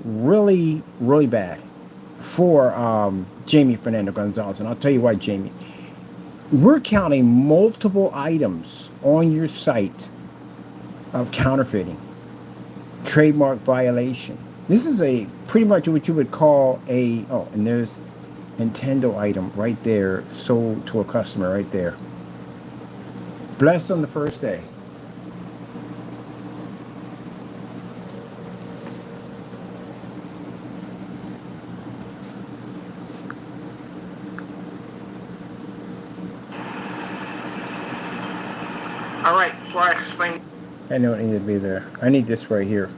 really bad for Jamie Fernando Gonzalez. And I'll tell you why, Jamie. We're counting multiple items on your site of counterfeiting, trademark violation. This is a pretty much what you would call a, oh, and there's Nintendo item right there sold to a customer right there. Blessed on the first day. All right, before I explain. I know it needed to be there. I need this right here.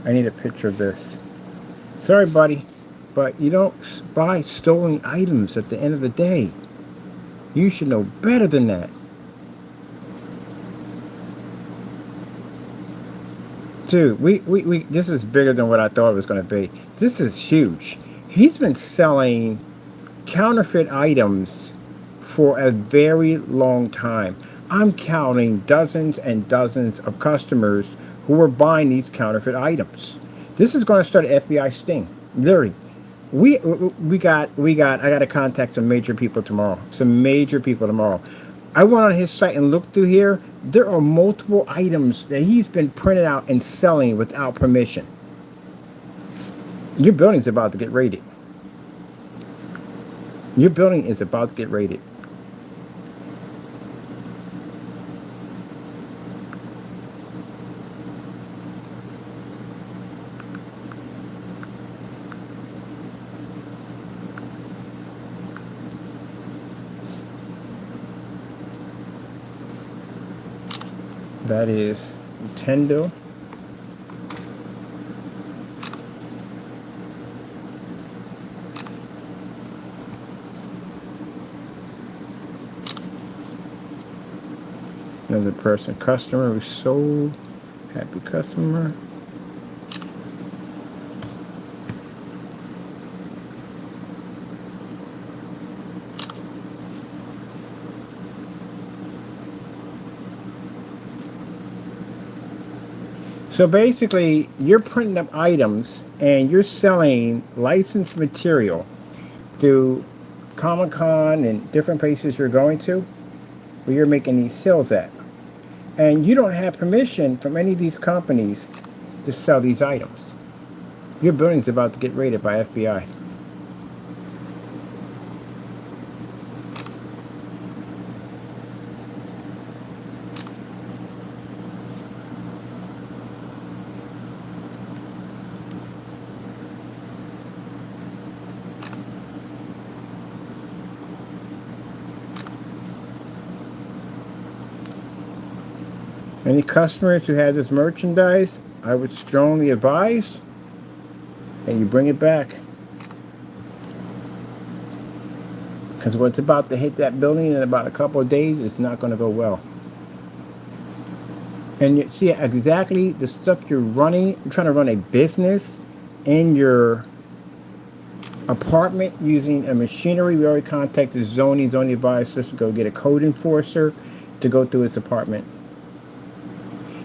I need a picture of this. Sorry, buddy, but you don't buy stolen items at the end of the day. You should know better than that. Dude, we this is bigger than what I thought it was going to be. This is huge. He's been selling counterfeit items for a very long time. I'm counting dozens and dozens of customers who are buying these counterfeit items. This is going to start an FBI sting. Literally. I got to contact some major people tomorrow. Some major people tomorrow. I went on his site and looked through here. There are multiple items that he's been printing out and selling without permission. Your building's about to get raided. Your building is about to get raided. That is Nintendo. Another person, customer who sold, happy customer. So basically, you're printing up items and you're selling licensed material through Comic-Con and different places you're going to where you're making these sales at. And you don't have permission from any of these companies to sell these items. Your building's about to get raided by FBI. Any customers who has this merchandise, I would strongly advise that you bring it back. Because what's about to hit that building in about a couple of days is not going to go well. And you see exactly the stuff you're running. You're trying to run a business in your apartment using a machinery. We already contacted zoning advised us to go get a code enforcer to go through his apartment.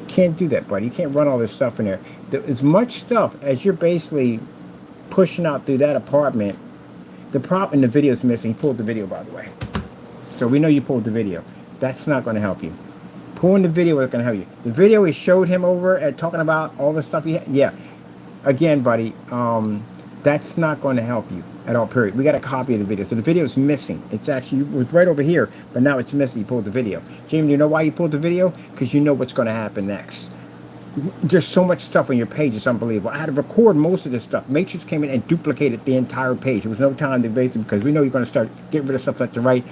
Can't do that, buddy. You can't run all this stuff in there. As much stuff as you're basically pushing out through that apartment, the prop in the video is missing. He pulled the video, by the way. So we know you pulled the video. That's not going to help you. Pulling the video is going to help you. The video we showed him over at talking about all the stuff he had. Yeah. Again, buddy, that's not going to help you at all, period. We got a copy of the video. So the video is missing. It's actually, it was right over here, but now it's missing. You pulled the video. Jamie, you know why you pulled the video? Because you know what's going to happen next. There's so much stuff on your page. It's unbelievable. I had to record most of this stuff. Matrix came in and duplicated the entire page. There was no time to base it because we know you're going to start getting rid of stuff left and right.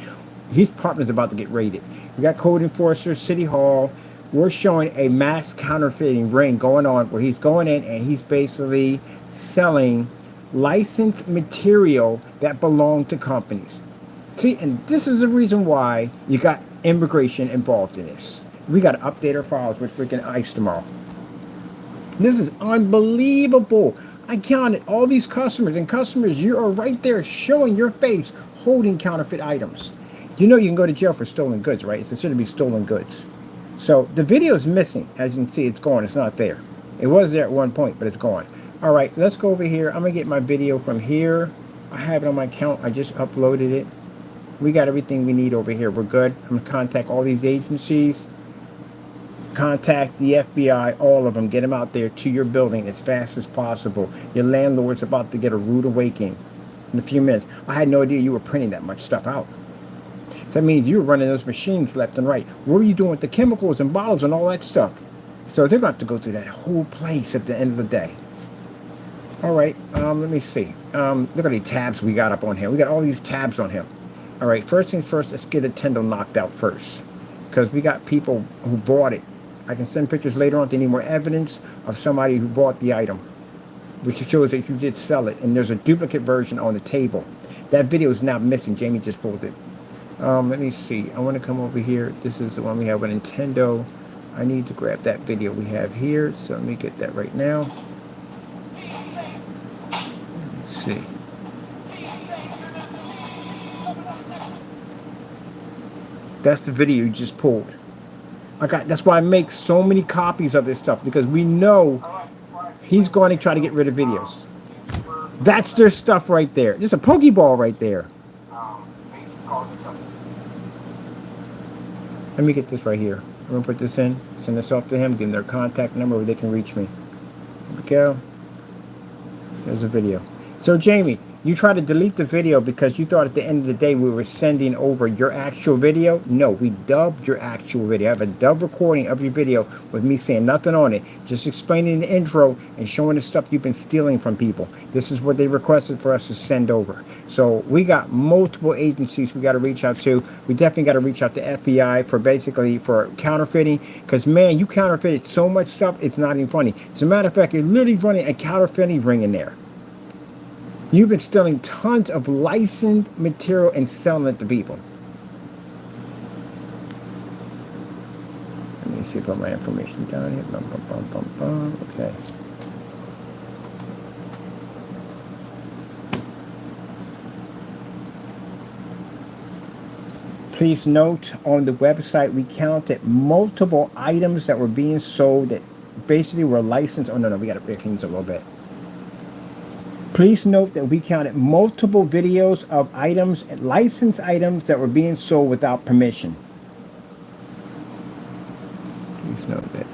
His partner's about to get raided. We got code enforcers, City Hall. We're showing a mass counterfeiting ring going on where he's going in and he's basically selling licensed material that belong to companies. See, and this is the reason why you got immigration involved in this. We got to update our files with freaking ICE tomorrow. This is unbelievable. I counted all these customers, and customers, you are right there showing your face holding counterfeit items. You know you can go to jail for stolen goods, right? It's considered to be stolen goods. So the video is missing. As you can see, it's gone. It's not there. It was there at one point, but it's gone. All right, let's go over here. I'm gonna get my video from here. I have it on my account. I just uploaded it. We got everything we need over here. We're good. I'm gonna contact all these agencies. Contact the FBI, all of them. Get them out there to your building as fast as possible. Your landlord's about to get a rude awakening in a few minutes. I had no idea you were printing that much stuff out. So that means you were running those machines left and right. What were you doing with the chemicals and bottles and all that stuff? So they're going to have to go through that whole place at the end of the day. All right, let me see. Look at the tabs we got up on him. We got all these tabs on him. All right, first things first, let's get Nintendo knocked out first. Because we got people who bought it. I can send pictures later on if they need more evidence of somebody who bought the item, which shows that you did sell it. And there's a duplicate version on the table. That video is now missing. Jamie just pulled it. Let me see. I want to come over here. This is the one we have with Nintendo. I need to grab that video we have here. So let me get that right now. Let's see. That's the video you just pulled. That's why I make so many copies of this stuff, because we know he's going to try to get rid of videos. That's their stuff right there. There's a Pokeball right there. Let me get this right here. I'm going to put this in, send this off to him, give him their contact number where they can reach me. There we go. There's a video. So, Jamie, you tried to delete the video because you thought at the end of the day we were sending over your actual video. No, we dubbed your actual video. I have a dub recording of your video with me saying nothing on it, just explaining the intro and showing the stuff you've been stealing from people. This is what they requested for us to send over. So we got multiple agencies we got to reach out to. We definitely got to reach out to FBI for counterfeiting, because, man, you counterfeited so much stuff, it's not even funny. As a matter of fact, you're literally running a counterfeiting ring in there. You've been stealing tons of licensed material and selling it to people. Let me see, put my information down here. Bum, bum, bum, bum, bum. Okay. Please note, on the website, we counted multiple items that were being sold that basically were licensed. Oh, no, we got to break things a little bit. Please note that we counted multiple videos of items, licensed items that were being sold without permission. Please note that.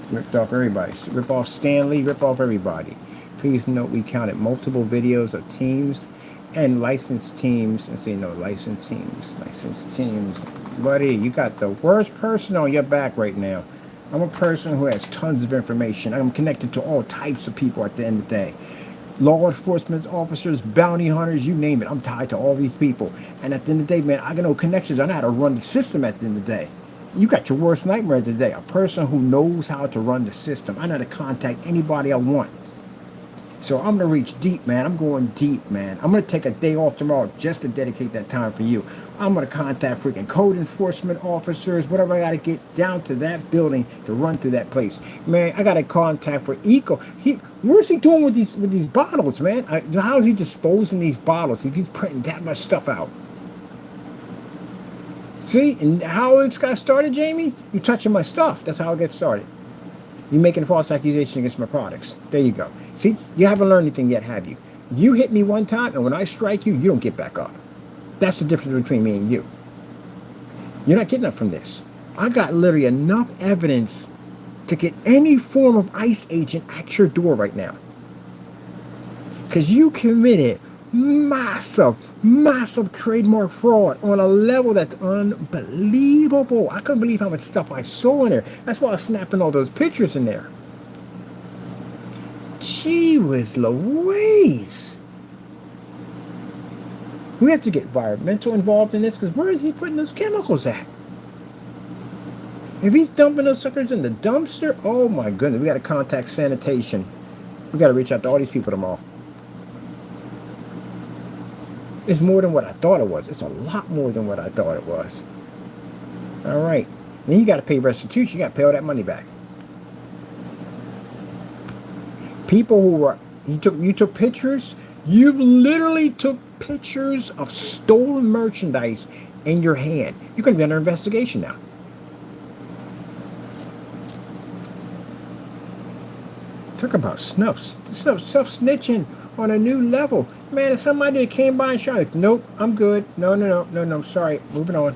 Ripped off everybody. Rip off Stanley, rip off everybody. Please note we counted multiple videos of teams and licensed teams. Let's see, no, licensed teams. Licensed teams. Buddy, you got the worst person on your back right now. I'm a person who has tons of information. I'm connected to all types of people at the end of the day. Law enforcement officers, bounty hunters, you name it. I'm tied to all these people. And at the end of the day, man, I got no connections. I know how to run the system at the end of the day. You got your worst nightmare today. A person who knows how to run the system. I know how to contact anybody I want. So I'm going to reach deep, man. I'm going deep, man. I'm going to take a day off tomorrow just to dedicate that time for you. I'm going to contact freaking code enforcement officers, whatever I got to get down to that building to run through that place. Man, I got to contact for Eco. Where's he doing with these bottles, man? How is he disposing these bottles if he's printing that much stuff out? See, and how it's got started, Jamie? You touching my stuff. That's how it gets started. You making a false accusation against my products. There you go. See, you haven't learned anything yet, have you? You hit me one time, and when I strike you, you don't get back up. That's the difference between me and you. You're not getting up from this. I got literally enough evidence to get any form of ICE agent at your door right now. Because you committed massive trademark fraud on a level that's unbelievable. I couldn't believe how much stuff I saw in there. That's why I was snapping all those pictures in there. Gee whiz Louise. We have to get environmental involved in this, because where is he putting those chemicals at? If he's dumping those suckers in the dumpster, oh my goodness, we got to contact sanitation. We got to reach out to all these people tomorrow. It's more than what I thought it was. It's a lot more than what I thought it was. All right. Then you got to pay restitution. You got to pay all that money back. People who were, you took pictures. You literally took pictures of stolen merchandise in your hand. You're going to be under investigation now. Talk about snuff snitching on a new level. Man, if somebody that came by and shouted, nope, I'm good. No, sorry, moving on.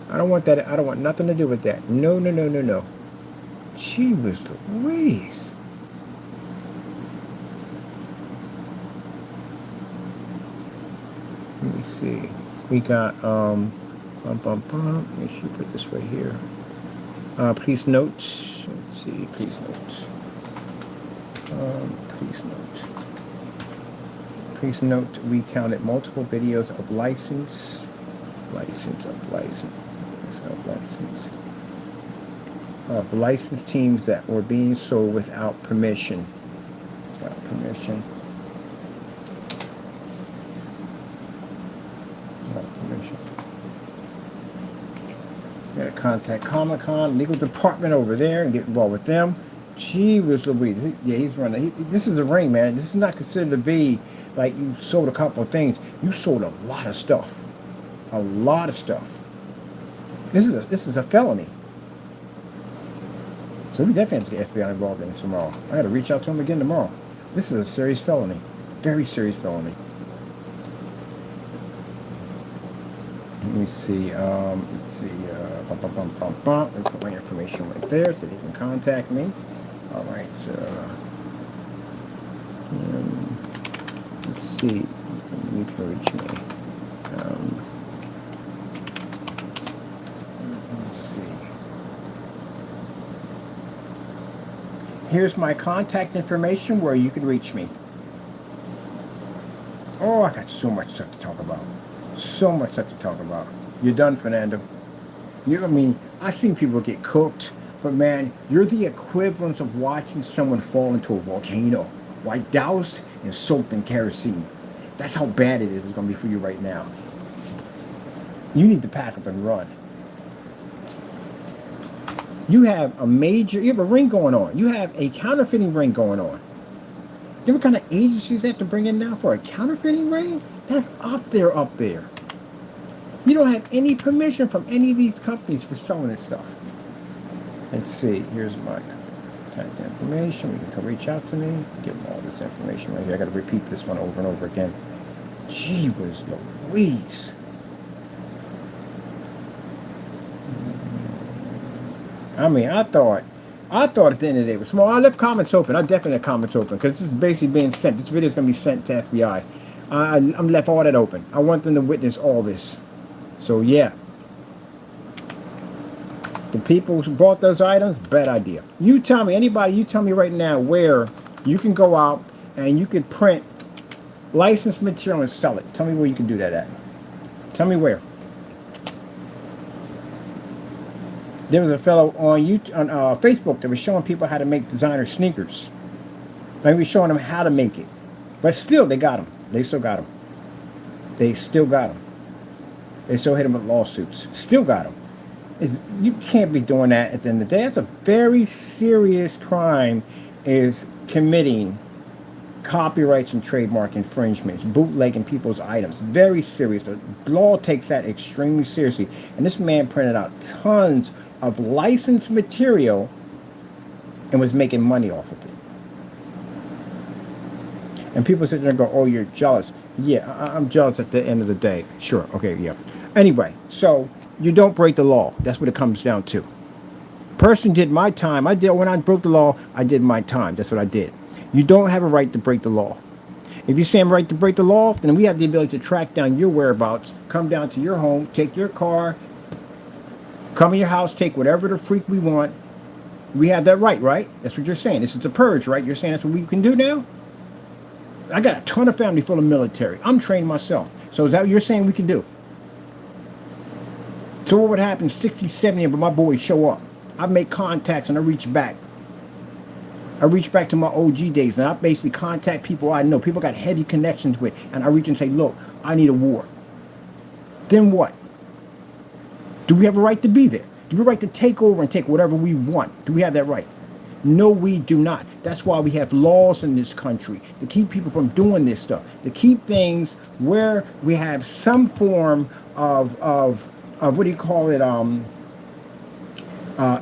I don't want that. I don't want nothing to do with that. No. She was Louise. Let me see. We got Let me see, put this right here. Please note. Let's see. Please note. Please note. We counted multiple videos of license of licensed teams that were being sold without permission. Without permission. Got to contact Comic-Con legal department over there and get involved with them. Gee whiz Louise. Yeah, he's running. This is a ring, man. This is not considered to be like you sold a couple of things. You sold a lot of stuff. A lot of stuff. This is a felony. So we definitely have to get FBI involved in this tomorrow. I got to reach out to him again tomorrow. This is a serious felony. Very serious felony. Let me see. Let's see. Let me put my information right there so they can contact me. All right. Let's see. You can reach me. Let's see. Here's my contact information where you can reach me. Oh, I got so much stuff to talk about. So much stuff to talk about. You're done, Fernando. I've seen people get cooked, but man, you're the equivalent of watching someone fall into a volcano, while doused and soaked in kerosene. That's how bad it is. It's going to be for you right now. You need to pack up and run. You have a ring going on. You have a counterfeiting ring going on. You know what kind of agencies they have to bring in now for a counterfeiting ring? That's up there. You don't have any permission from any of these companies for selling this stuff. Let's see. Here's my contact information. You can come reach out to me. Give them all this information right here. I got to repeat this one over and over again. Gee whiz Louise. I thought at the end of the day it was small. I left comments open. I definitely left comments open because this is basically being sent. This video is going to be sent to FBI. I'm left all that open. I want them to witness all this. So yeah. The people who bought those items, bad idea. You tell me right now where you can go out and you could print licensed material and sell it. Tell me where you can do that at. Tell me where. There was a fellow on Facebook that was showing people how to make designer sneakers. Like, he was showing them how to make it. But still, they got them. They still got them. They still hit them with lawsuits. Still got them. You can't be doing that at the end of the day. That's a very serious crime, is committing copyrights and trademark infringements, bootlegging people's items. Very serious. The law takes that extremely seriously. And this man printed out tons of licensed material and was making money off of it. And people sit there and go, oh, you're jealous. Yeah, I'm jealous at the end of the day. Sure, okay, yeah. Anyway, so you don't break the law. That's what it comes down to. Person did my time. When I broke the law, I did my time. That's what I did. You don't have a right to break the law. If you say I'm right to break the law, then we have the ability to track down your whereabouts, come down to your home, take your car, come in your house, take whatever the freak we want. We have that right? That's what you're saying. This is a purge, right? You're saying that's what we can do now? I got a ton of family full of military. I'm trained myself. So is that what you're saying we can do? So what would happen 60, 70 of my boys show up? I make contacts and I reach back. I reach back to my OG days and I basically contact people I know. People got heavy connections with. And I reach and say, look, I need a war. Then what? Do we have a right to be there? Do we have a right to take over and take whatever we want? Do we have that right? No, we do not. That's why we have laws in this country to keep people from doing this stuff, to keep things where we have some form of what do you call it,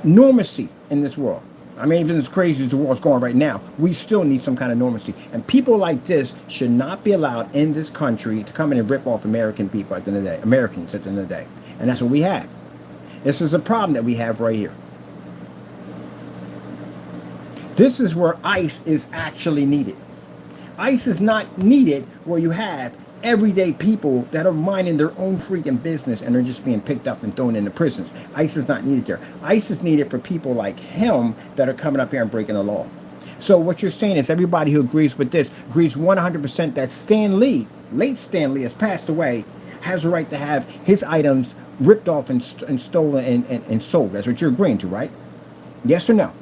normacy in this world. I mean, even as crazy as the world's going right now, we still need some kind of normalcy. And people like this should not be allowed in this country to come in and rip off American people at the end of the day, Americans at the end of the day. And that's what we have. This is a problem that we have right here. This is where ICE is actually needed. ICE is not needed where you have everyday people that are minding their own freaking business and they're just being picked up and thrown into prisons. ICE is not needed there. ICE is needed for people like him that are coming up here and breaking the law. So what you're saying is everybody who agrees with this agrees 100% that Stan Lee, late Stan Lee, has passed away, has the right to have his items ripped off and stolen and sold. That's what you're agreeing to, right? Yes or no?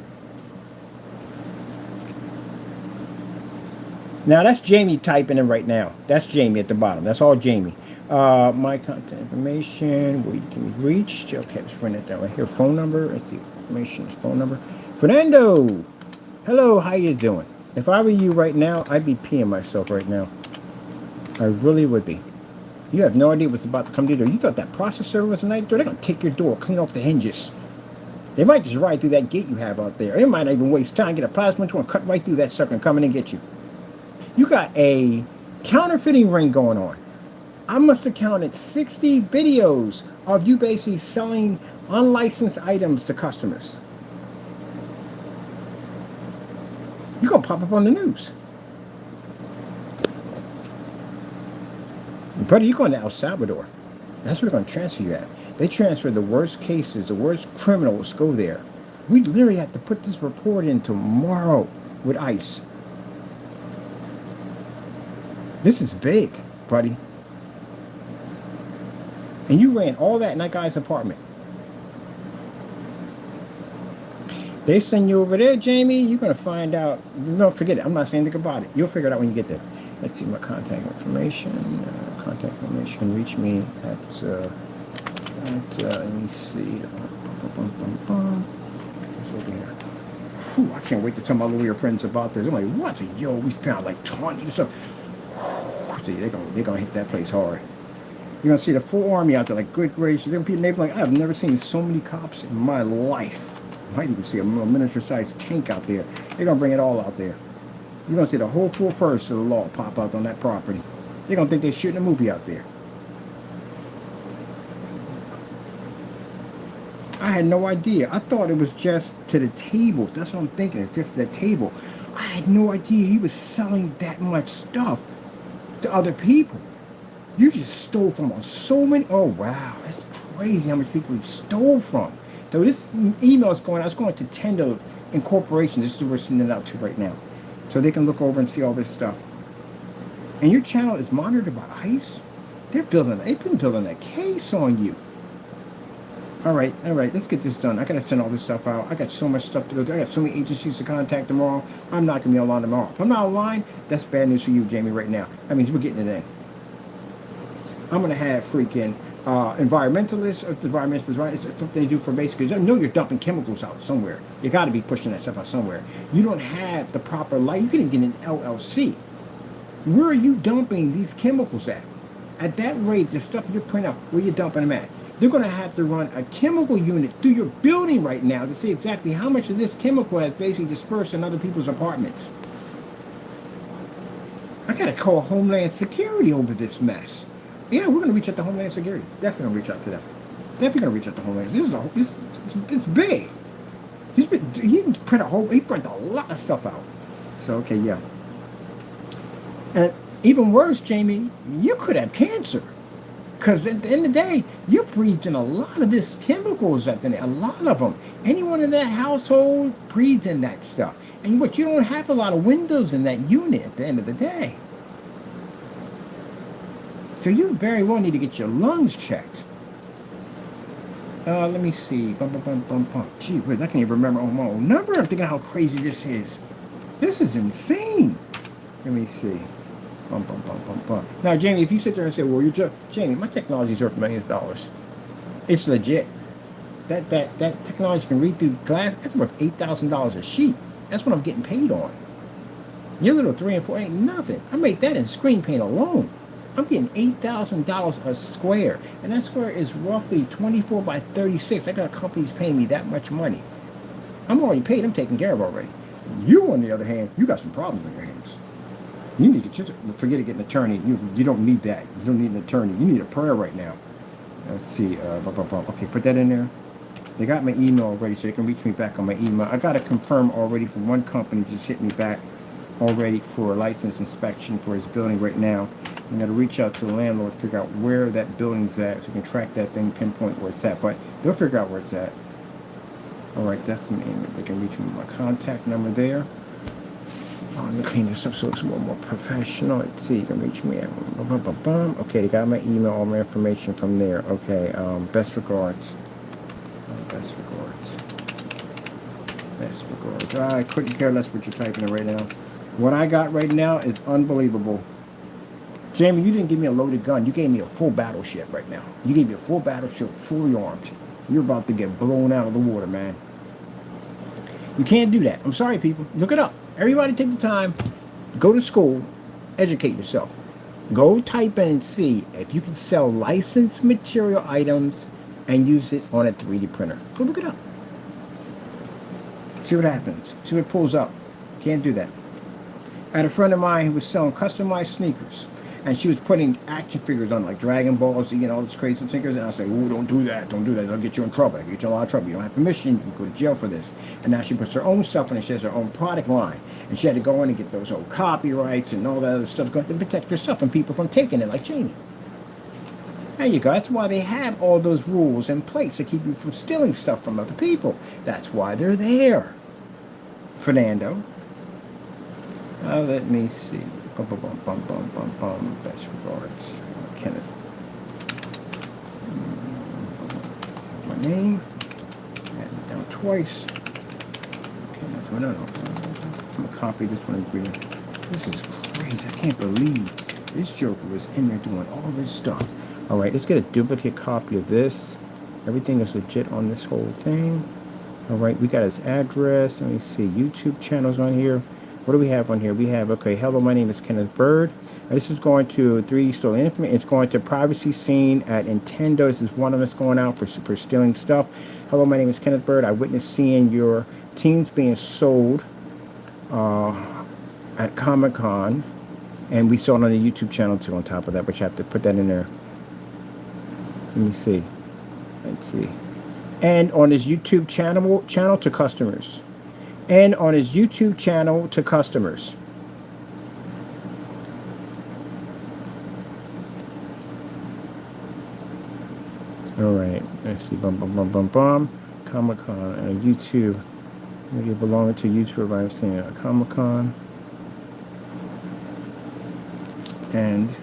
Now, that's Jamie typing in right now. That's Jamie at the bottom. That's all Jamie. My contact information, where you can be reached. Okay, let's run it that way. Here, phone number. Let's see. Information, phone number. Fernando! Hello, how you doing? If I were you right now, I'd be peeing myself right now. I really would be. You have no idea what's about to come to your door. You thought that processor was a night door? They're going to take your door, clean off the hinges. They might just ride through that gate you have out there. They might not even waste time, get a plasma tool and cut right through that sucker and come in and get you. You got a counterfeiting ring going on. I must have counted 60 videos of you basically selling unlicensed items to customers. You're going to pop up on the news. Brother, you're going to El Salvador. That's where they're going to transfer you at. They transfer the worst cases, the worst criminals go there. We literally have to put this report in tomorrow with ICE. This is big, buddy. And you ran all that in that guy's apartment. They send you over there, Jamie, you're going to find out. No, forget it. I'm not saying anything about it. You'll figure it out when you get there. Let's see my contact information. Contact information. Reach me at let me see. Whew, I can't wait to tell my little friends about this. I'm like, what? Yo, we found like 20 so. See, they're gonna hit that place hard. You're gonna see the full army out there, like good gracious. They're gonna be like, I've never seen so many cops in my life. You might even see a miniature-sized tank out there. They're gonna bring it all out there. You're gonna see the whole full force of the law pop out on that property. They're gonna think they're shooting a movie out there. I had no idea. I thought it was just to the table. That's what I'm thinking. It's just to the table. I had no idea he was selling that much stuff to other people. You just stole from so many. Oh wow, that's crazy how much people you stole from. So this email is going out. It's going to Tendo Incorporation. This is what we're sending it out to right now, so they can look over and see all this stuff. And your channel is monitored by ICE. They've been building a case on you. All right, let's get this done. I gotta send all this stuff out. I got so much stuff to do. I got so many agencies to contact tomorrow. I'm not gonna be online tomorrow. If I'm not online, that's bad news for you, Jamie, right now. That means we're getting it in. I'm gonna have freaking environmentalists, it's something they do for basically, I know you're dumping chemicals out somewhere. You gotta be pushing that stuff out somewhere. You don't have the proper light. You couldn't get an LLC. Where are you dumping these chemicals at? At that rate, the stuff you're putting out, where you dumping them at? They're going to have to run a chemical unit through your building right now to see exactly how much of this chemical has basically dispersed in other people's apartments. I got to call Homeland Security over this mess. Yeah, we're going to reach out to Homeland Security. Definitely going to reach out to them. Definitely going to reach out to Homeland. It's big. He print a lot of stuff out. So, okay, yeah. And even worse, Jamie, you could have cancer. Because at the end of the day, you're breathing a lot of this chemicals at the end. A lot of them. Anyone in that household breathes in that stuff. And you don't have a lot of windows in that unit at the end of the day. So you very well need to get your lungs checked. Let me see. Gee whiz, I can't even remember my own number. I'm thinking how crazy this is. This is insane. Let me see. Now, Jamie, if you sit there and say, well, Jamie, my technology is worth millions of dollars. It's legit. That technology can read through glass. That's worth $8,000 a sheet. That's what I'm getting paid on. Your little 3 and 4 ain't nothing. I make that in screen paint alone. I'm getting $8,000 a square. And that square is roughly 24 by 36. I got companies paying me that much money. I'm already paid. I'm taken care of already. You, on the other hand, you got some problems on your hands. You need to just forget to get an attorney. You don't need that. You don't need an attorney. You need a prayer right now. Let's see. Okay, put that in there. They got my email already, so they can reach me back on my email. I got to confirm already from one company just hit me back already for a license inspection for his building right now. I'm going to reach out to the landlord, figure out where that building's at, so we can track that thing, pinpoint where it's at. But they'll figure out where it's at. All right, that's the name. They can reach me with my contact number there. Let me clean this up so it's a little more professional. Let's see, you can reach me at okay, they got my email, all my information from there. Okay, best regards. Best regards. Best regards. I couldn't care less what you're typing in right now. What I got right now is unbelievable. Jamie, you didn't give me a loaded gun. You gave me a full battleship right now. You gave me a full battleship, fully armed. You're about to get blown out of the water, man. You can't do that. I'm sorry, people. Look it up. Everybody take the time. Go to school. Educate yourself. Go type in and see if you can sell licensed material items and use it on a 3D printer. Go look it up. See what happens. See what pulls up. Can't do that. I had a friend of mine who was selling customized sneakers. And she was putting action figures on, like Dragon Ball Z and all this crazy sneakers. And I said, "Ooh, don't do that. Don't do that. They'll get you in trouble. They'll get you in a lot of trouble. You don't have permission. You can go to jail for this." And now she puts her own stuff in and she has her own product line. And she had to go in and get those old copyrights and all that other stuff to protect herself and people from taking it, like Jamie. There you go. That's why they have all those rules in place to keep you from stealing stuff from other people. That's why they're there. Fernando. Let me see. Best regards. Kenneth. My name. Add it down twice. Kenneth. No. I'm going to copy this one and bring it. This is crazy. I can't believe this joker was in there doing all this stuff. All right, let's get a duplicate copy of this. Everything is legit on this whole thing. All right, we got his address. Let me see. YouTube channels on here. What do we have on here? We have, okay, hello, my name is Kenneth Bird. This is going to 3D Stolen Information. It's going to privacy scene at Nintendo. This is one of us going out for stealing stuff. Hello, my name is Kenneth Bird. I witnessed seeing your teams being sold at Comic-Con. And we saw it on the YouTube channel, too, on top of that. But you have to put that in there. Let me see. Let's see. And on his YouTube channel to customers. And on his YouTube channel to customers. All right, let's see. Comic-Con YouTube. Maybe belonging to YouTube. I'm seeing a Comic-Con. And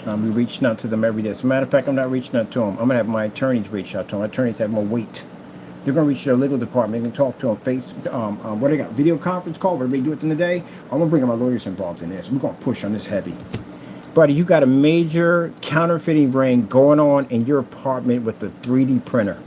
I'll be reaching out to them every day. As a matter of fact, I'm not reaching out to them. I'm going to have my attorneys reach out to them. My attorneys have more weight. They're going to reach their legal department. They can talk to them. What they got? Video conference call, where they do it in the day. I'm going to bring my lawyers involved in this. We're going to push on this heavy. Buddy, you got a major counterfeiting ring going on in your apartment with the 3D printer.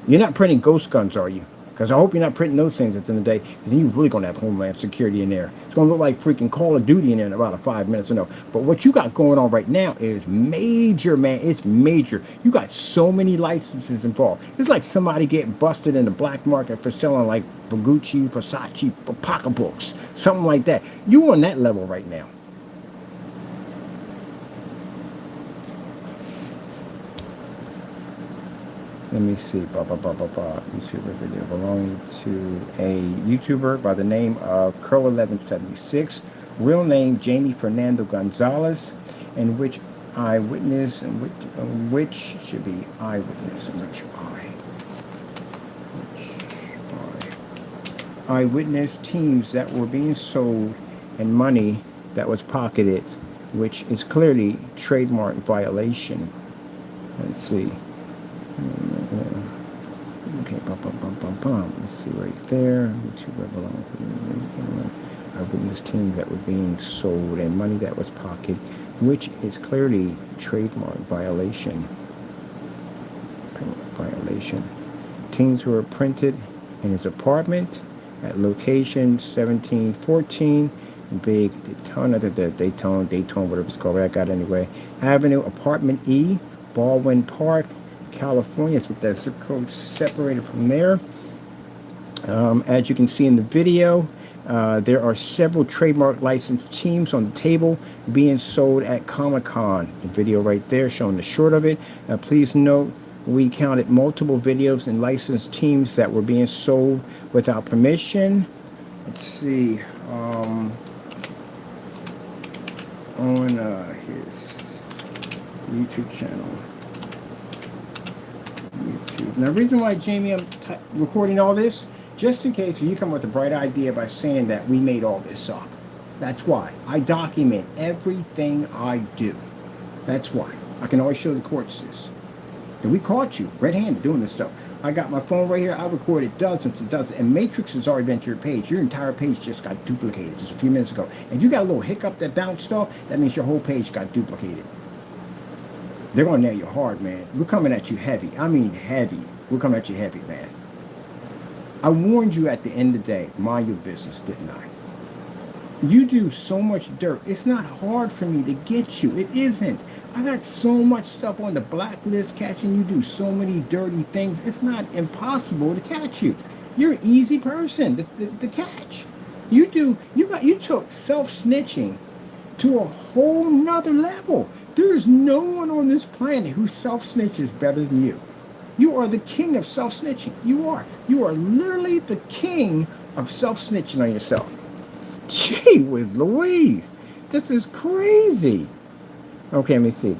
You're not printing ghost guns, are you? Because I hope you're not printing those things at the end of the day. Because then you're really going to have Homeland Security in there. It's going to look like freaking Call of Duty in there in about 5 minutes or no. But what you got going on right now is major, man. It's major. You got so many licenses involved. It's like somebody getting busted in the black market for selling like Gucci, Versace, pocketbooks. Something like that. You on that level right now. Let me see. YouTuber video belonging to a YouTuber by the name of Crow1176. Real name Jamie Fernando Gonzalez, in which eyewitness, which should be eyewitness, eyewitness teams that were being sold and money that was pocketed, which is clearly trademark violation. Let's see. Okay, let's see right there. YouTuber belonging to eyewitness teams that were being sold and money that was pocketed, which is clearly trademark violation. location. Teams were printed in his apartment at location 1714 Big Daytona, Daytona, whatever it's called, I got anyway. Avenue, Apartment E, Baldwin Park, California. That's what that zip code separated from there. As you can see in the video, there are several trademark licensed teams on the table being sold at Comic-Con. The video right there showing the short of it. Please note, we counted multiple videos and licensed teams that were being sold without permission. Let's see. On his YouTube channel. YouTube. Now, the reason why, Jamie, I'm recording all this, just in case you come with a bright idea by saying that we made all this up. That's why. I document everything I do. That's why. I can always show the courts this. And we caught you red-handed doing this stuff. I got my phone right here. I recorded dozens and dozens. And Matrix has already been to your page. Your entire page just got duplicated just a few minutes ago. And you got a little hiccup that bounced off, that means your whole page got duplicated. They're going to nail you hard, man. We're coming at you heavy. I mean heavy. We're coming at you heavy, man. I warned you at the end of the day, mind your business, didn't I? You do so much dirt. It's not hard for me to get you. It isn't. I got so much stuff on the blacklist catching you do so many dirty things. It's not impossible to catch you. You're an easy person to catch. You took self-snitching to a whole nother level. There is no one on this planet who self-snitches better than you. You are the king of self-snitching. You are. You are literally the king of self-snitching on yourself. Gee whiz Louise. This is crazy. Okay, let me see.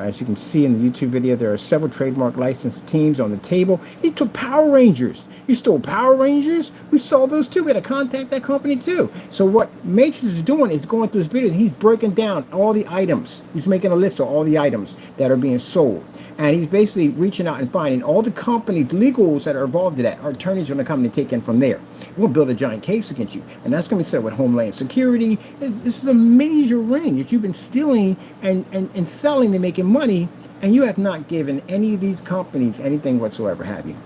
As you can see in the YouTube video, there are several trademark licensed teams on the table. He took Power Rangers. You stole Power Rangers? We saw those too. We had to contact that company too. So what Matrix is doing is going through his videos. He's breaking down all the items. He's making a list of all the items that are being sold. And he's basically reaching out and finding all the companies, legals that are involved in that. Our attorneys are going to come and take in from there. We're going to build a giant case against you. And that's going to be said with Homeland Security. This is a major ring that you've been stealing and selling and making money. And you have not given any of these companies anything whatsoever, have you?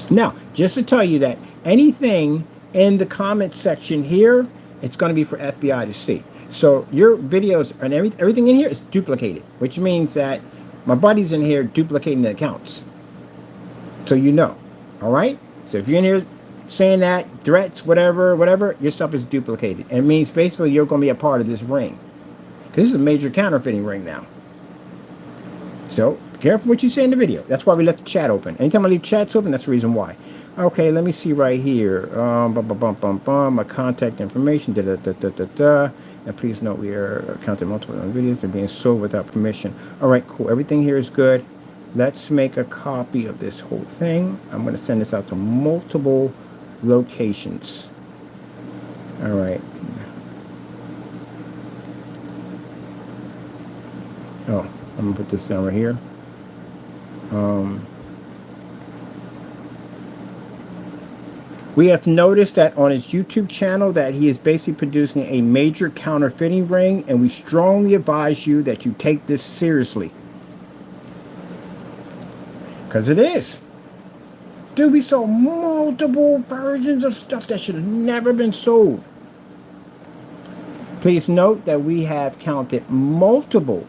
Now, just to tell you that anything in the comment section here, it's going to be for FBI to see. So your videos and everything in here is duplicated, which means that my buddy's in here duplicating the accounts. So you know. All right? So if you're in here saying that, threats, whatever, your stuff is duplicated. And it means basically you're going to be a part of this ring. Because this is a major counterfeiting ring now. So be careful what you say in the video. That's why we left the chat open. Anytime I leave chats open, that's the reason why. Okay, let me see right here. My contact information. And please note we are counting multiple videos. They're being sold without permission. All right, cool. Everything here is good. Let's make a copy of this whole thing. I'm going to send this out to multiple locations. All right. Oh, I'm going to put this down right here. We have noticed that on his YouTube channel that he is basically producing a major counterfeiting ring, and we strongly advise you that you take this seriously. Because it is. Dude, we saw multiple versions of stuff that should have never been sold. Please note that we have counted multiple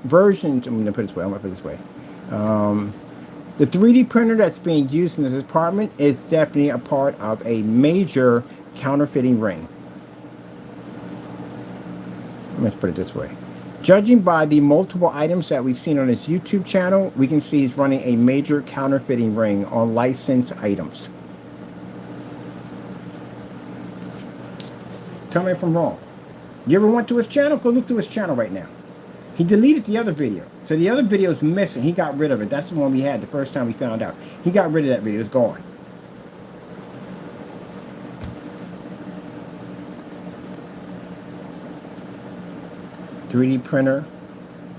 versions. I'm going to put it this way. I'm going to put it this way. The 3D printer that's being used in this apartment is definitely a part of a major counterfeiting ring. Let's put it this way. Judging by the multiple items that we've seen on his YouTube channel, we can see he's running a major counterfeiting ring on licensed items. Tell me if I'm wrong. You ever went to his channel? Go look through his channel right now. He deleted the other video. So the other video is missing. He got rid of it. That's the one we had the first time we found out. He got rid of that video. It's gone. .3D printer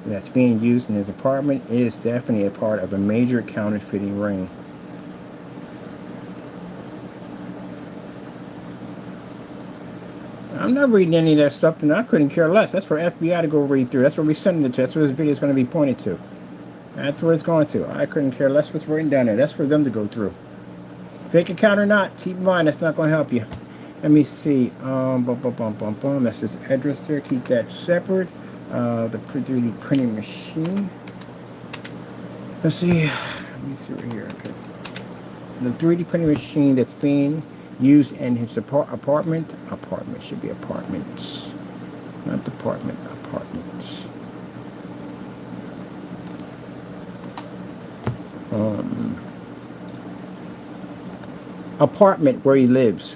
that's being used in his apartment is definitely a part of a major counterfeiting ring. I'm not reading any of that stuff, and I couldn't care less. That's for FBI to go read through. That's what we're sending it to. That's what this video is going to be pointed to. That's where it's going to. I couldn't care less what's written down there. That's for them to go through. Fake account or not, keep in mind that's not going to help you. Let me see. That's his address there. Keep that separate. The 3D printing machine. Let's see. Let me see right here. Okay. The 3D printing machine that's being used in his apartment. Apartment should be apartments, not department. Apartments. Apartment where he lives.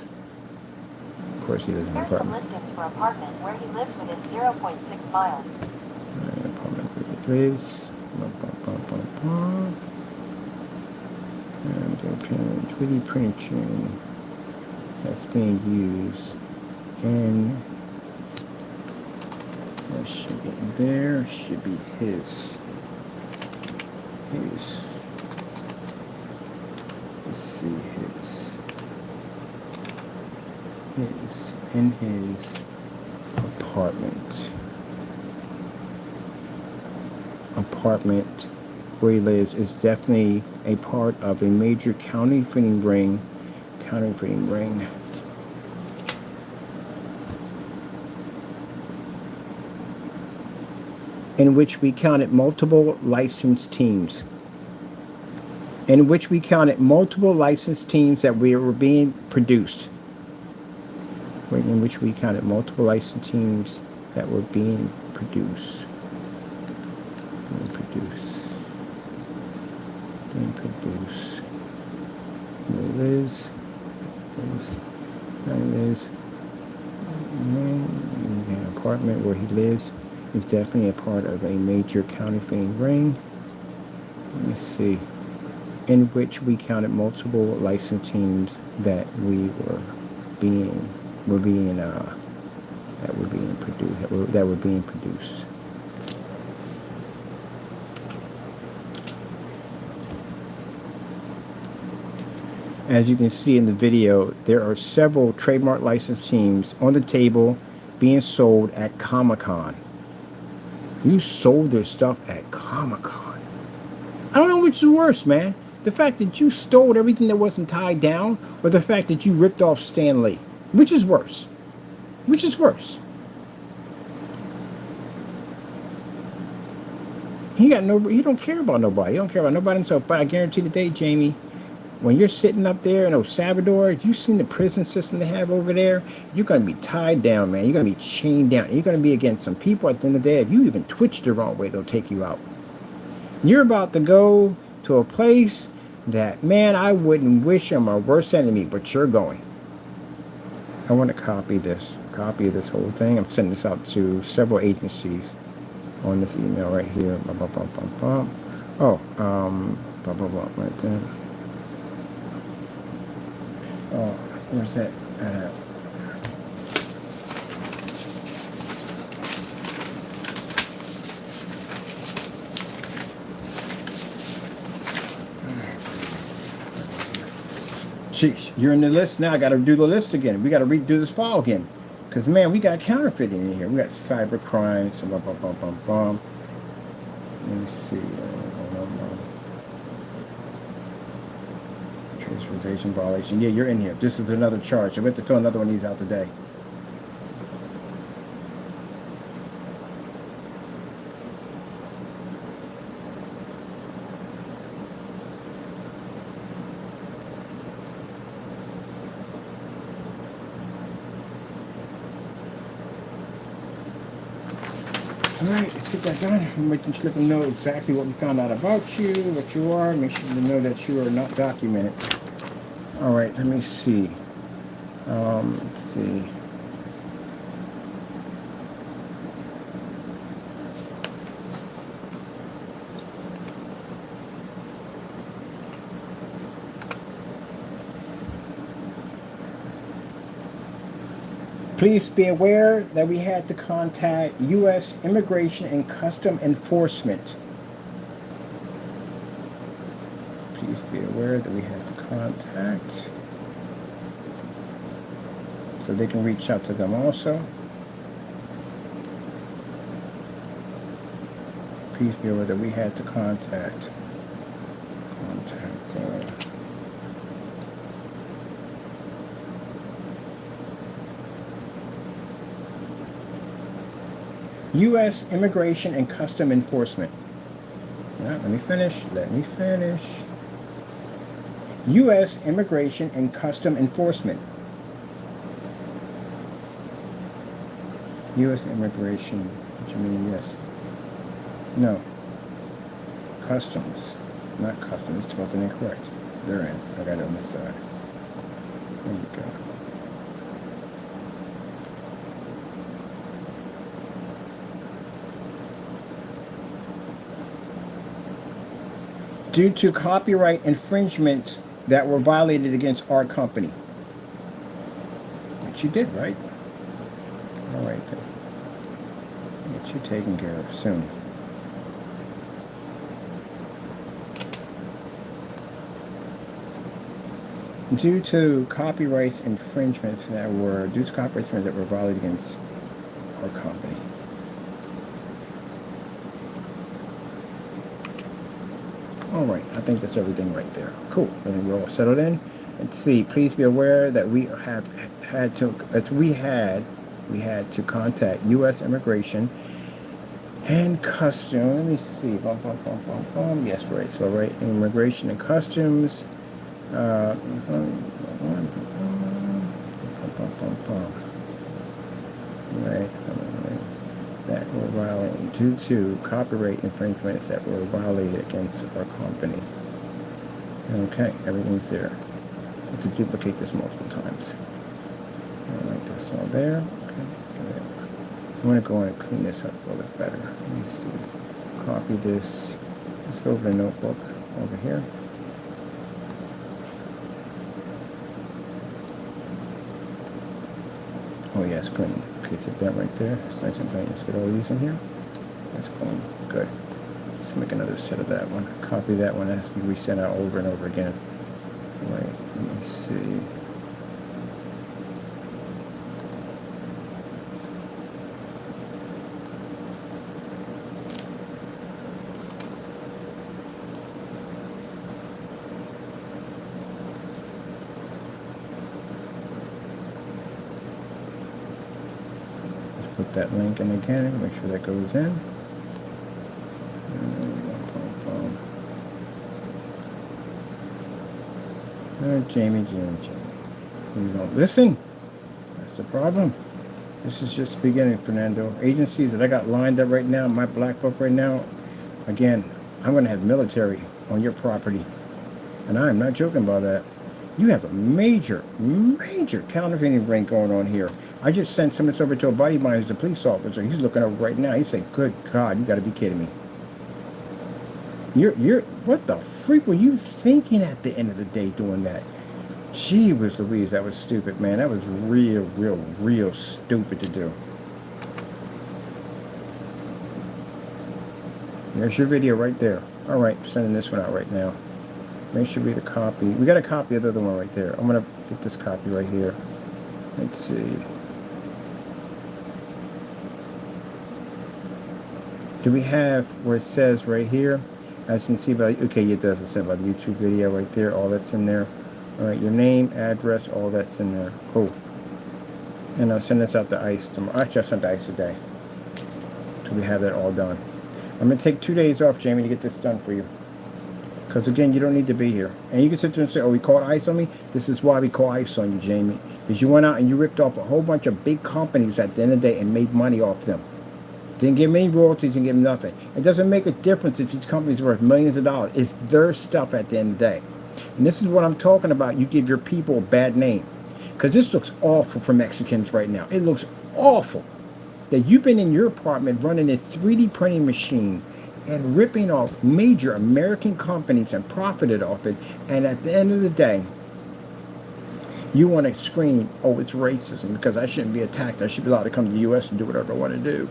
Of course, he lives in an Here's some apartment. listings for apartment where he lives within 0.6 miles. Apartment where he lives. And the 3D printing that's being used, and that should be there. Should be his. Let's see his in his apartment where he lives is definitely a part of a major counterfeiting ring in which we counted multiple licensed teams that were being produced. In which we counted multiple licensed teams that were being produced. Liz. The apartment where he lives is definitely a part of a major counterfeiting ring. Let me see. In which we counted multiple licensed teams that were being produced. As you can see in the video, there are several trademark license teams on the table being sold at Comic-Con. You sold their stuff at Comic-Con. I don't know which is worse, man. The fact that you stole everything that wasn't tied down, or the fact that you ripped off Stan Lee. Which is worse? Which is worse? He don't care about nobody. He don't care about nobody himself. But I guarantee today, Jamie, when you're sitting up there in El Salvador, you seen the prison system they have over there, you're going to be tied down, man. You're going to be chained down. You're going to be against some people at the end of the day. If you even twitch the wrong way, they'll take you out. You're about to go to a place that, man, I wouldn't wish on my worst enemy, but you're going. I want to copy of this whole thing. I'm sending this out to several agencies on this email right here. Oh, right there. Oh, where's that? Jeez, you're in the list now. I got to do the list again. We got to redo this file again, because man, we got counterfeiting in here. We got cyber crimes. Let me see. Transportation violation. Yeah, you're in here. This is another charge. I have to fill another one of these out today. Alright, let's get that done. I'm making sure them know exactly what we found out about you, what you are. Make sure they know that you are not documented. Alright, let me see. Let's see. Please be aware that we had to contact U.S. Immigration and Custom Enforcement. Please be aware that we had to contact, so they can reach out to them also. Please be aware that we had to contact U.S. Immigration and Custom Enforcement. Let me finish. U.S. Immigration and Custom Enforcement. U.S. Immigration. What do you mean, yes? No. Customs. Not customs. It's spelled incorrect. They're in. I got it on the side. There you go. Due to copyright infringements that were violated against our company. Which you did, right? All right, then. Get you taken care of soon. Due to copyright infringements that were violated against our company. All right, I think that's everything right there. Cool. I think we're all settled in. Let's see. Please be aware that we had to contact U.S. Immigration and Customs. Let me see. Yes, right. So right, Immigration and Customs. Right. That were violated due to copyright infringements that were violated against our company. Okay, everything's there. I have to duplicate this multiple times. All right, that's all there. Okay, I'm going to go in and clean this up a little bit better. Let me see. Copy this. Let's go over the notebook over here. Oh yes, clean. Okay, take that right there. It's nice and clean. Let's get all these in here. That's clean. Good. Let's make another set of that one. Copy that one. It has to be resent out over and over again. All right, let me see. Put that link in again, make sure that goes in. Jamie. You don't listen. That's the problem. This is just the beginning, Fernando. Agencies that I got lined up right now, my black book right now, again, I'm going to have military on your property. And I am not joking about that. You have a major counterfeiting ring going on here. I just sent something over to a buddy of mine who's a police officer. He's looking over right now. He's saying, good God, you got to be kidding me. What the freak were you thinking at the end of the day doing that? Gee whiz Louise, that was stupid, man. That was real stupid to do. There's your video right there. All right, sending this one out right now. Make sure we get a copy. We got a copy of the other one right there. I'm going to get this copy right here. Let's see. Do we have where it says right here? As you can see, okay, it does. It says about the YouTube video right there. All that's in there. All right, your name, address, all that's in there. Cool. And I'll send this out to ICE tomorrow. Actually, I'll send to ICE today. So we have that all done. I'm going to take 2 days off, Jamie, to get this done for you. Because, again, you don't need to be here. And you can sit there and say, oh, we called ICE on me? This is why we call ICE on you, Jamie. Because you went out and you ripped off a whole bunch of big companies at the end of the day and made money off them. Didn't give them any royalties and give them nothing. It doesn't make a difference if these companies are worth millions of dollars. It's their stuff at the end of the day. And this is what I'm talking about. You give your people a bad name. Because this looks awful for Mexicans right now. It looks awful that you've been in your apartment running a 3D printing machine and ripping off major American companies and profited off it. And at the end of the day, you want to scream, oh, it's racism because I shouldn't be attacked. I should be allowed to come to the U.S. and do whatever I want to do.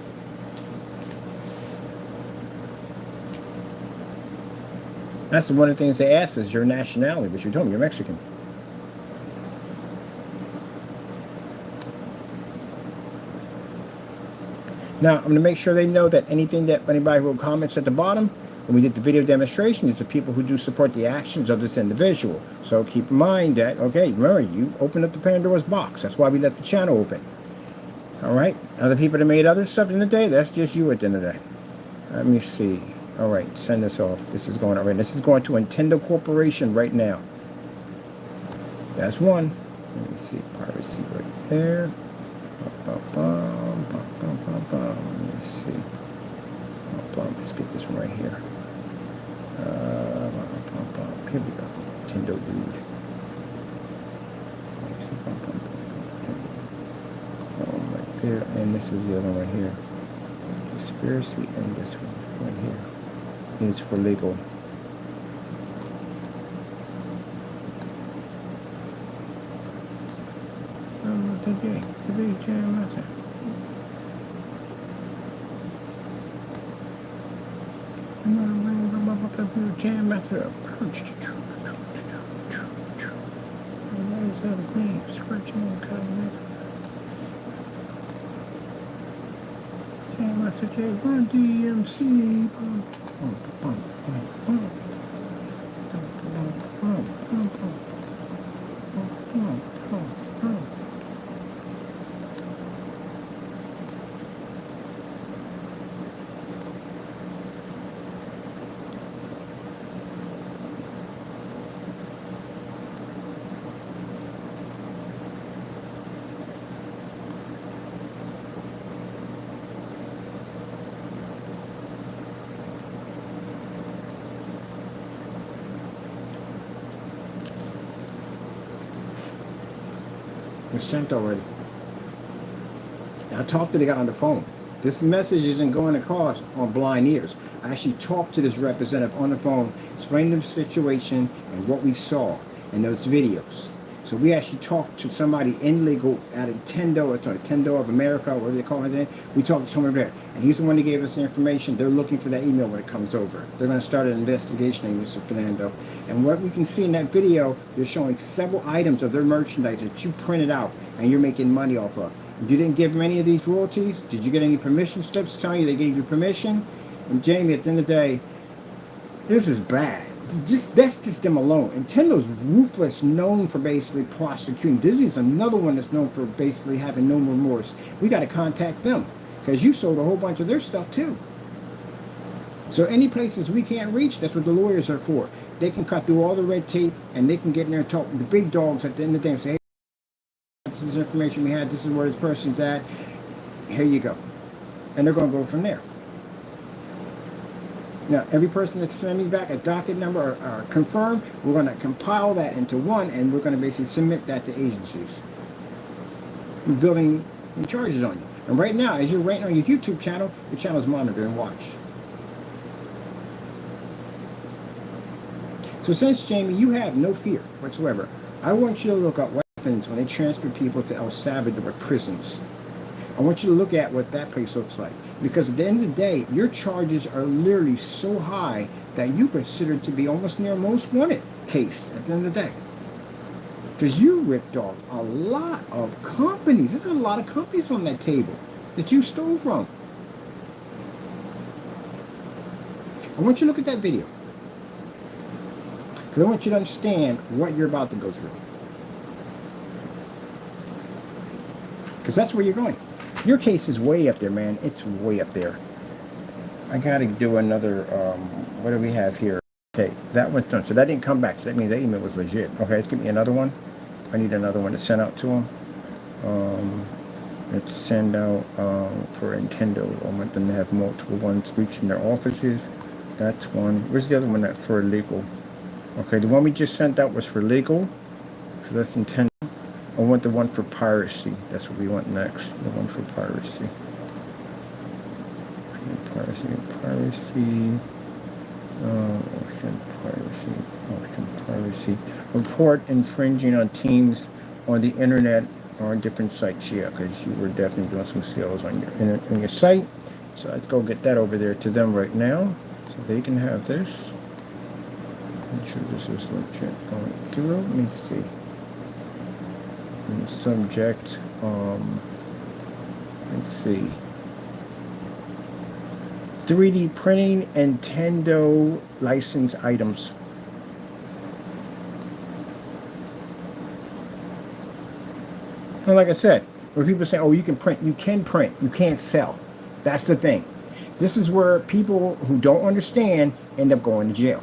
That's one of the things they ask is your nationality, but you told me you're Mexican. Now, I'm going to make sure they know that anybody who comments at the bottom, when we did the video demonstration, it's the people who do support the actions of this individual. So keep in mind that, okay, remember, you opened up the Pandora's box. That's why we let the channel open. All right? Other people that made other stuff in the day, that's just you at the end of the day. Let me see. All right, send this off. This is going all right. This is going to Nintendo Corporation right now. That's one. Let me see. Piracy right there. Let me see. Let's get this one right here. Here we go. Nintendo dude. Right there, and this is the other one right here. Conspiracy, and this one right here. It's for legal. The big jam master. Jam master approached. What is that his name? Scratching and cutting it. Jam master J1 DMC. Was sent already. I talked to the guy on the phone. This message isn't going across on blind ears. I actually talked to this representative on the phone, explained the situation and what we saw in those videos. So we actually talked to somebody in legal at Nintendo of America, whatever they call it. We talked to someone there, and he's the one that gave us the information. They're looking for that email when it comes over. They're going to start an investigation on Mr. Fernando. And what we can see in that video, they're showing several items of their merchandise that you printed out and you're making money off of. You didn't give them any of these royalties. Did you get any permission slips telling you they gave you permission? And Jamie, at the end of the day, this is bad. That's just them alone. Nintendo's ruthless, known for basically prosecuting. Disney's another one that's known for basically having no remorse. We got to contact them because you sold a whole bunch of their stuff too. So any places we can't reach, that's what the lawyers are for. They can cut through all the red tape and they can get in there and talk to the big dogs at the end of the day and say, hey, this is information we had, this is where this person's at, here you go. And they're going to go from there. Now, every person that's sending me back a docket number or confirm, we're going to compile that into one, and we're going to basically submit that to agencies. We're building charges on you. And right now, as you're writing on your YouTube channel, your channel is monitored and watched. So since, Jamie, you have no fear whatsoever, I want you to look up what happens when they transfer people to El Salvador prisons. I want you to look at what that place looks like. Because at the end of the day, your charges are literally so high that you consider to be almost near most wanted case at the end of the day. Because you ripped off a lot of companies. There's a lot of companies on that table that you stole from. I want you to look at that video. Because I want you to understand what you're about to go through. Because that's where you're going. Your case is way up there, man. It's way up there. I got to do another, what do we have here? Okay, that one's done. So that didn't come back. So that means that email was legit. Okay, let's give me another one. I need another one to send out to them. Let's send out for Nintendo. I want them to have multiple ones reaching their offices. That's one. Where's the other one that for legal? Okay, the one we just sent out was for legal. So that's Nintendo. I want the one for piracy. That's what we want next. The one for piracy. Piracy. Report infringing on teams on the internet or on different sites. Yeah, because you were definitely doing some sales on your site. So let's go get that over there to them right now, so they can have this. Make sure this is legit going through. Let me see. In the subject, let's see. 3D printing Nintendo licensed items. And like I said, when people say, oh, you can print, you can't sell. That's the thing. This is where people who don't understand end up going to jail.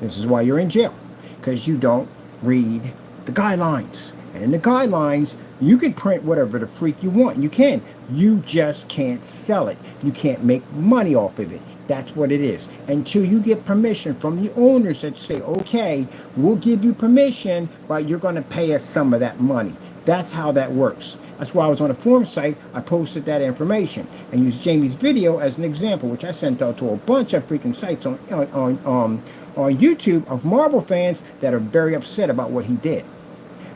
This is why you're in jail, because you don't read the guidelines. And in the guidelines, you can print whatever the freak you want. You can. You just can't sell it. You can't make money off of it. That's what it is. Until you get permission from the owners that say, okay, we'll give you permission, but you're going to pay us some of that money. That's how that works. That's why I was on a forum site. I posted that information and used Jamie's video as an example, which I sent out to a bunch of freaking sites on YouTube of Marvel fans that are very upset about what he did.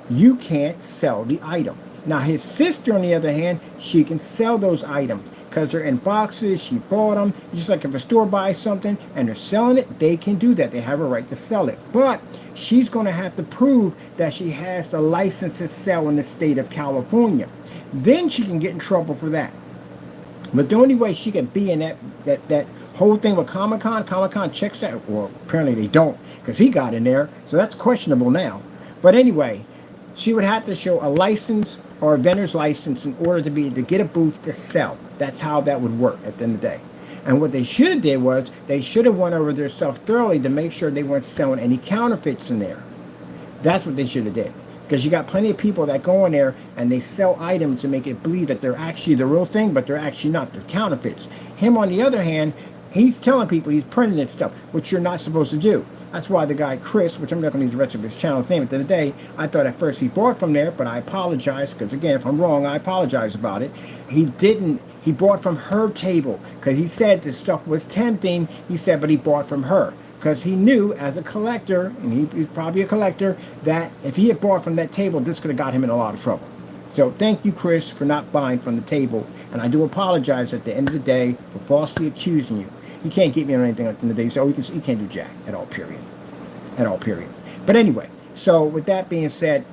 You can't sell the item. Now his sister, on the other hand, she can sell those items because they're in boxes. She bought them. Just like if a store buys something and they're selling it, they can do that. They have a right to sell it. But she's going to have to prove that she has the license to sell in the state of California. Then she can get in trouble for that. But the only way she can be in that whole thing with Comic-Con checks that. Well, apparently they don't, because he got in there. So that's questionable now. But anyway, she would have to show a license or a vendor's license in order to get a booth to sell. That's how that would work at the end of the day. And what they should have did was they should have went over their stuff thoroughly to make sure they weren't selling any counterfeits in there. That's what they should have did. Because you got plenty of people that go in there and they sell items to make it believe that they're actually the real thing, but they're actually not. They're counterfeits. Him, on the other hand, he's telling people he's printing that stuff, which you're not supposed to do. That's why the guy Chris, which I'm not going to use the rest of his channel's name at the end of the day, I thought at first he bought from there, but I apologize, because again, if I'm wrong, I apologize about it. He didn't. He bought from her table, because he said the stuff was tempting. He said, but he bought from her, because he knew as a collector, and he's probably a collector, that if he had bought from that table, this could have got him in a lot of trouble. So thank you, Chris, for not buying from the table, and I do apologize at the end of the day for falsely accusing you. You can't get me on anything at the end of the day. So you can't do jack at all, period. At all, period. But anyway, so with that being said,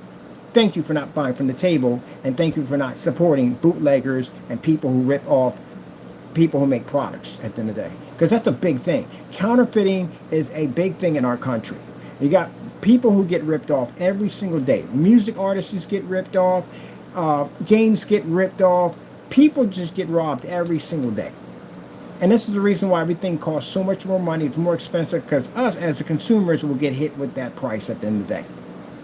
thank you for not buying from the table, and thank you for not supporting bootleggers and people who rip off people who make products at the end of the day. Because that's a big thing. Counterfeiting is a big thing in our country. You got people who get ripped off every single day. Music artists get ripped off. Games get ripped off. People just get robbed every single day. And this is the reason why everything costs so much more money. It's more expensive because us as the consumers will get hit with that price at the end of the day.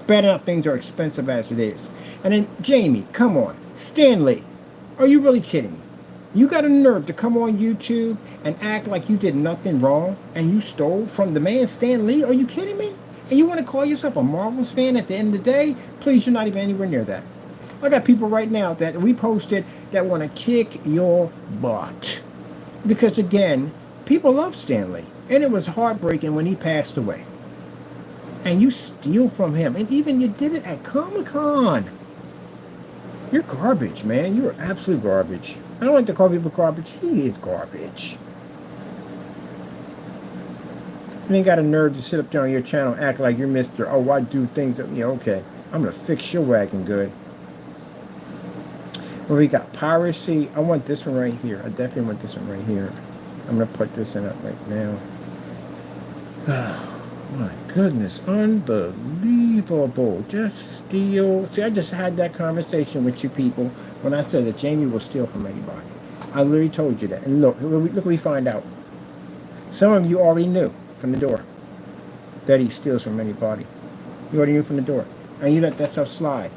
Bad enough things are expensive as it is. And then, Jamie, come on. Stanley, are you really kidding me? You got a nerve to come on YouTube and act like you did nothing wrong and you stole from the man Stan Lee? Are you kidding me? And you want to call yourself a Marvel's fan at the end of the day? Please, you're not even anywhere near that. I got people right now that we posted that want to kick your butt. Because again, people love Stan Lee. And it was heartbreaking when he passed away. And you steal from him. And even you did it at Comic-Con. You're garbage, man. You're absolute garbage. I don't like to call people garbage. He is garbage. You ain't got a nerve to sit up there on your channel and act like you're Mr. Oh, I do things that, okay. I'm going to fix your wagon good. Well, we got piracy. I want this one right here. I definitely want this one right here. I'm going to put this in it right now. Oh, my goodness. Unbelievable. Just steal. See, I just had that conversation with you people when I said that Jamie will steal from anybody. I literally told you that. And look what we find out. Some of you already knew from the door that he steals from anybody. You already knew from the door. And you let that stuff slide.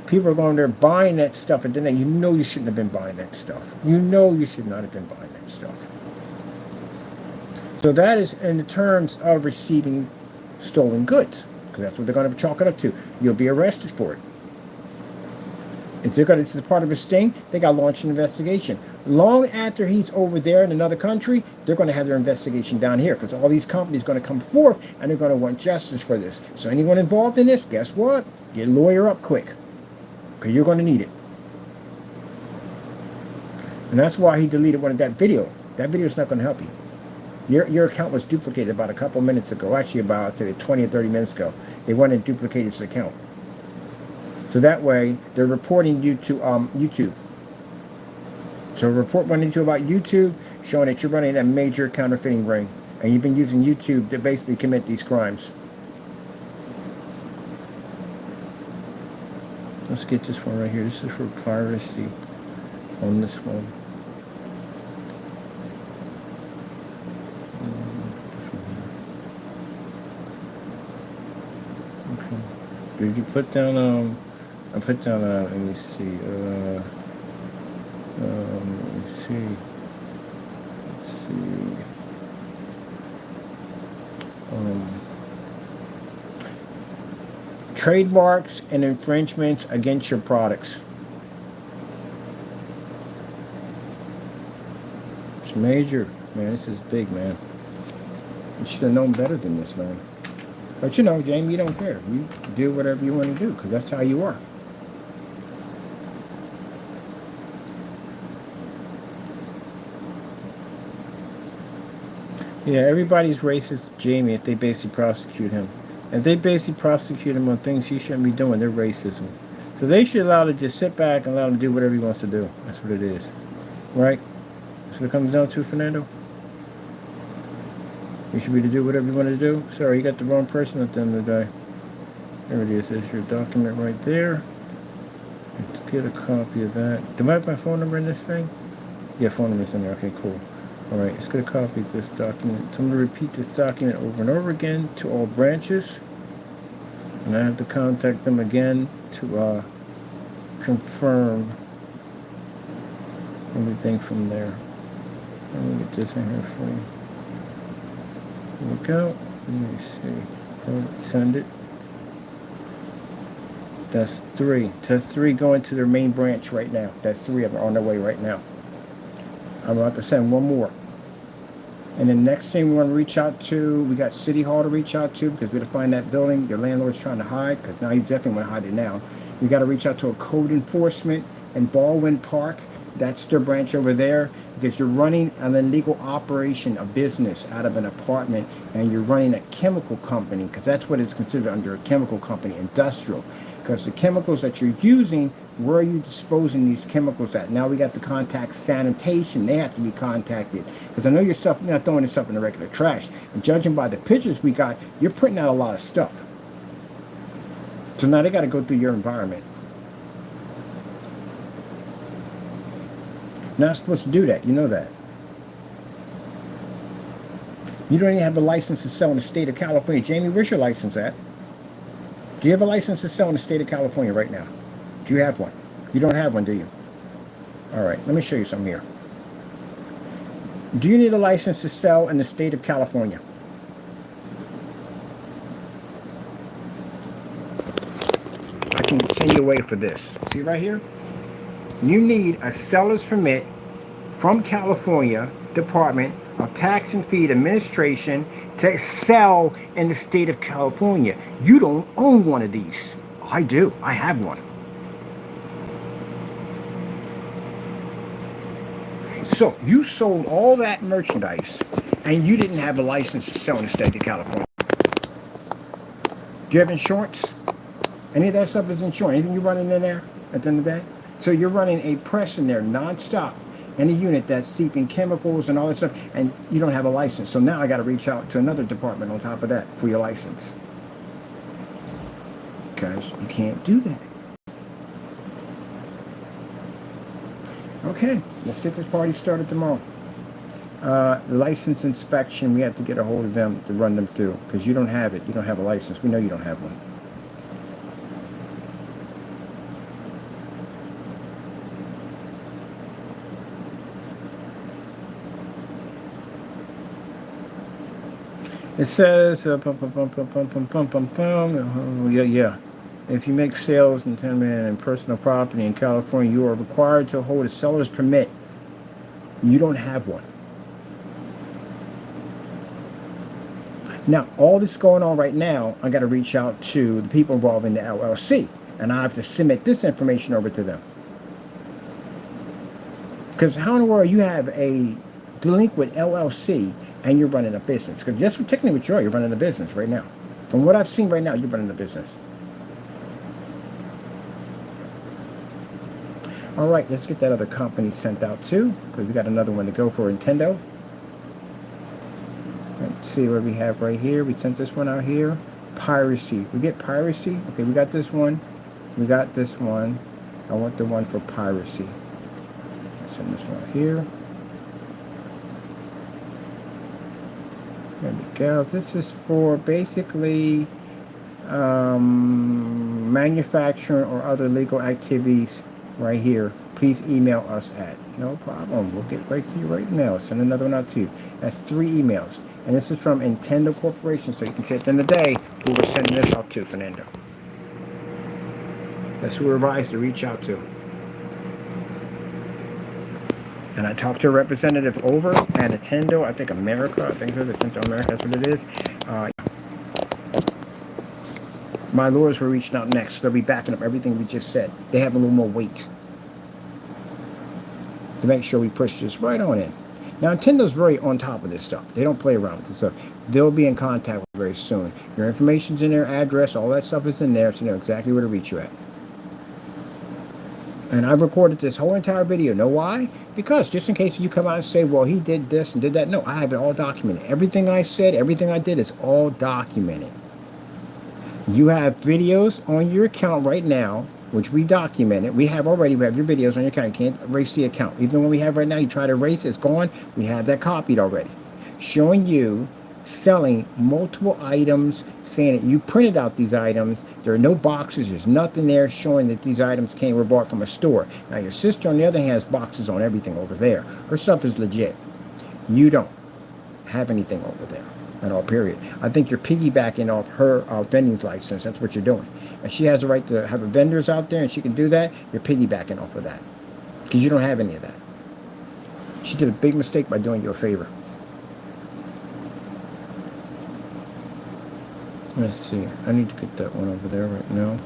People are going there buying that stuff, and then you know you shouldn't have been buying that stuff. You know you should not have been buying that stuff. So that is in the terms of receiving stolen goods, because that's what they're going to chalk it up to. You'll be arrested for it. This is part of a sting. They got to launch an investigation. Long after he's over there in another country, they're going to have their investigation down here, because all these companies are going to come forth and they're going to want justice for this. So anyone involved in this, guess what? Get a lawyer up quick, because you're going to need it. And that's why he deleted that video. That video is not going to help you. Your account was duplicated about a couple minutes ago. Actually, about 20 or 30 minutes ago. They went and duplicated his account. So that way, they're reporting you to YouTube. So a report went into about YouTube showing that you're running a major counterfeiting ring, and you've been using YouTube to basically commit these crimes. Let's get this one right here. This is for piracy on this one. Okay. Did you put down, I put down, let me see, let me see, let's see, trademarks and infringements against your products. It's major, man. This is big, man. You should have known better than this, man. But you know, Jamie, you don't care. You do whatever you want to do because that's how you are. Yeah, everybody's racist, Jamie, if they basically prosecute him. If they basically prosecute him on things he shouldn't be doing, they're racism. So they should allow him to just sit back and allow him to do whatever he wants to do. That's what it is. Right? That's what it comes down to, Fernando? You should be to do whatever you want to do. Sorry, you got the wrong person at the end of the day. There it is. There's your document right there. Let's get a copy of that. Do I have my phone number in this thing? Yeah, phone number's in there. Okay, cool. All right, let's get a copy of this document. So I'm going to repeat this document over and over again to all branches. And I have to contact them again to confirm everything from there. Let me get this in here for you. There we go. Let me see. Send it. That's 3. That's 3 going to their main branch right now. That's 3 of them on their way right now. I'm about to send one more. And the next thing we want to reach out to, we got City Hall to reach out to because we got to find that building your landlord's trying to hide because now he's definitely want to hide it now. We got to reach out to a code enforcement in Baldwin Park. That's their branch over there because you're running an illegal operation, a business out of an apartment, and you're running a chemical company because that's what it's considered under a chemical company, industrial. Because the chemicals that you're using, where are you disposing these chemicals at? Now we got to contact sanitation. They have to be contacted. Because I know you're not throwing this stuff in the regular trash. And judging by the pictures we got, you're putting out a lot of stuff. So now they got to go through your environment. You're not supposed to do that. You know that. You don't even have a license to sell in the state of California. Jamie, where's your license at? Do you have a license to sell in the state of California right now? Do you have one? You don't have one, do you? All right, let me show you something here. Do you need a license to sell in the state of California? I can send you away for this. See right here? You need a seller's permit from California Department of Tax and Fee Administration to sell in the state of California. You don't own one of these. I do. I have one. So you sold all that merchandise and you didn't have a license to sell in the state of California. Do you have insurance? Any of that stuff is insurance. Anything you're running in there at the end of the day? So you're running a press in there nonstop and a unit that's seeping chemicals and all that stuff, and you don't have a license. So now I got to reach out to another department on top of that for your license. Because you can't do that. Okay, let's get this party started tomorrow. License inspection, we have to get a hold of them to run them through because you don't have it. You don't have a license. We know you don't have one. It says, yeah. If you make sales in 10 million in personal property in California, you are required to hold a seller's permit. You don't have one. Now, all that's going on right now, I got to reach out to the people involved in the LLC, and I have to submit this information over to them. Because how in the world you have a delinquent LLC and you're running a business? Because that's technically what you are. You're running a business right now. From what I've seen right now, you're running a business. All right, let's get that other company sent out too, because we got another one to go for Nintendo. Let's see what we have right here. We sent this one out here. Piracy. We get piracy. Okay, we got this one. We got this one. I want the one for piracy. Let's send this one here. There we go. This is for basically manufacturing or other legal activities right here. Please email us at. No problem. We'll get right to you right now. Send another one out to you. That's 3 emails. And this is from Nintendo Corporation, so you can see at the end of the day who we're sending this out to, Fernando. That's who we're advised to reach out to. And I talked to a representative over at Nintendo, I think America, I think it's Nintendo America, that's what it is. My lawyers were reaching out next. They'll be backing up everything we just said. They have a little more weight to make sure we push this right on in. Now, Nintendo's very on top of this stuff. They don't play around with this stuff. They'll be in contact with you very soon. Your information's in there, address, all that stuff is in there, so you know exactly where to reach you at. And I've recorded this whole entire video. Know why? Because just in case you come out and say, well, he did this and did that. No, I have it all documented. Everything I said, everything I did is all documented. You have videos on your account right now, which we documented. We have your videos on your account. You can't erase the account. Even the one we have right now, you try to erase it, it's gone. We have that copied already. Showing you selling multiple items, saying that you printed out these items. There are no boxes. There's nothing there showing that these items were bought from a store. Now, your sister, on the other hand, has boxes on everything over there. Her stuff is legit. You don't have anything over there at all, period. I think you're piggybacking off her vending license. That's what you're doing. And she has the right to have vendors out there, and she can do that. You're piggybacking off of that because you don't have any of that. She did a big mistake by doing you a favor. Let's see. I need to get that one over there right now.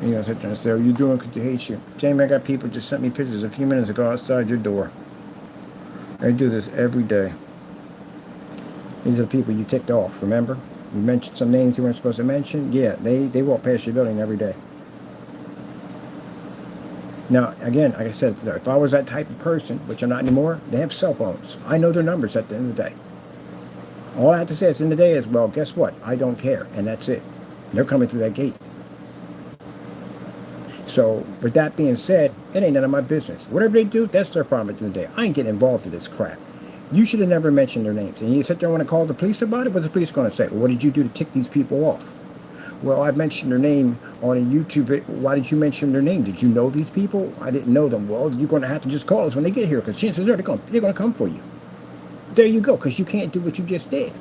You know, sit there and say, "Are you doing because you hate you?" Jamie, I got people just sent me pictures a few minutes ago outside your door. I do this every day. These are the people you ticked off, remember? You mentioned some names you weren't supposed to mention. Yeah, they walk past your building every day. Now, again, like I said, if I was that type of person, which I'm not anymore, they have cell phones. I know their numbers at the end of the day. All I have to say at the end of the day is, well, guess what? I don't care, and that's it. They're coming through that gate. So, with that being said, it ain't none of my business. Whatever they do, that's their problem at the end of the day. I ain't getting involved in this crap. You should have never mentioned their names. And you sit there and want to call the police about it, what's the police going to say? Well, what did you do to tick these people off? Well, I mentioned their name on a YouTube video. Why did you mention their name? Did you know these people? I didn't know them. Well, you're going to have to just call us when they get here, because chances are they're going to come for you. There you go, because you can't do what you just did.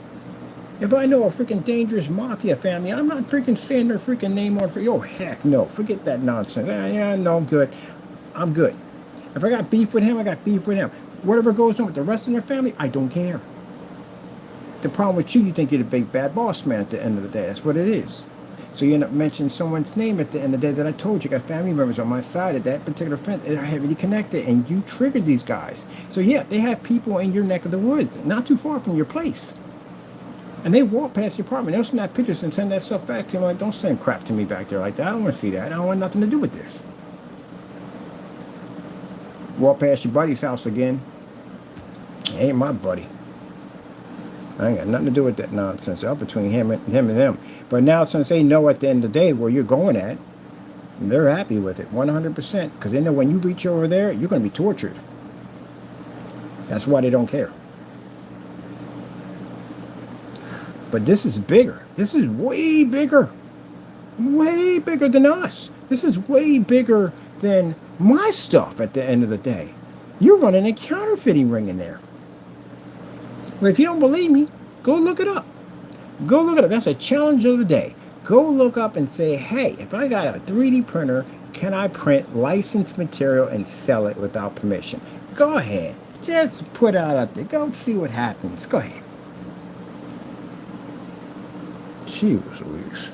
If I know a freaking dangerous mafia family, I'm not freaking saying their freaking name on for you. Oh, heck no. Forget that nonsense. Yeah, no, I'm good. I'm good. If I got beef with him, I got beef with him. Whatever goes on with the rest of their family, I don't care. The problem with you think you're the big bad boss man at the end of the day. That's what it is. So you end up mentioning someone's name at the end of the day that I told you. I got family members on my side of that particular friend that are heavily connected, and you triggered these guys. So yeah, they have people in your neck of the woods, not too far from your place. And they walk past your apartment. They'll snap pictures and send that stuff back to you. I'm like, don't send crap to me back there like that. I don't want to see that. I don't want nothing to do with this. Walk past your buddy's house again. It ain't my buddy. I ain't got nothing to do with that nonsense out between him and them. But now, since they know at the end of the day where you're going at, they're happy with it 100%, because they know when you reach over there, you're going to be tortured. That's why they don't care. But this is bigger. This is way bigger. Way bigger than us. This is way bigger than my stuff at the end of the day. You're running a counterfeiting ring in there. Well, if you don't believe me, go look it up. Go look it up. That's a challenge of the day. Go look up and say, hey, if I got a 3D printer, can I print licensed material and sell it without permission? Go ahead. Just put out there. Go see what happens. Go ahead. Jeez Louise.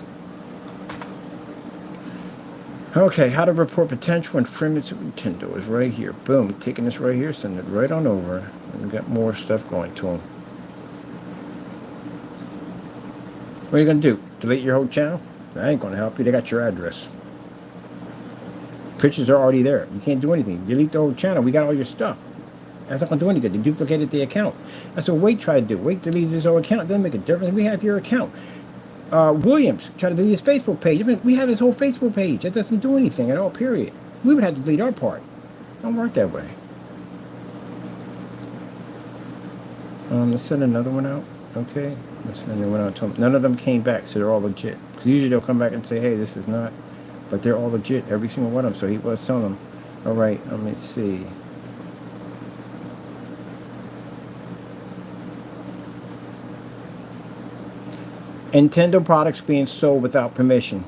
Okay, how to report potential infringements of Nintendo is right here. Boom, taking this right here, send it right on over. And we got more stuff going to them. What are you going to do? Delete your whole channel? That ain't gonna help you. They got your address. Pictures are already there. You can't do anything. Delete the whole channel. We got all your stuff. That's not gonna do any good. They duplicated the account. That's what Wade tried to do. Wade deleted his whole account. It doesn't make a difference. We have your account. Williams tried to delete his Facebook page. I mean, we have his whole Facebook page. That doesn't do anything at all, period. We would have to delete our part. Don't work that way. Let's send another one out. Okay. Let's send another one out to them. None of them came back, so they're all legit. Because usually they'll come back and say, hey, this is not. But they're all legit, every single one of them. So he was telling them. All right, let me see. Nintendo products being sold without permission.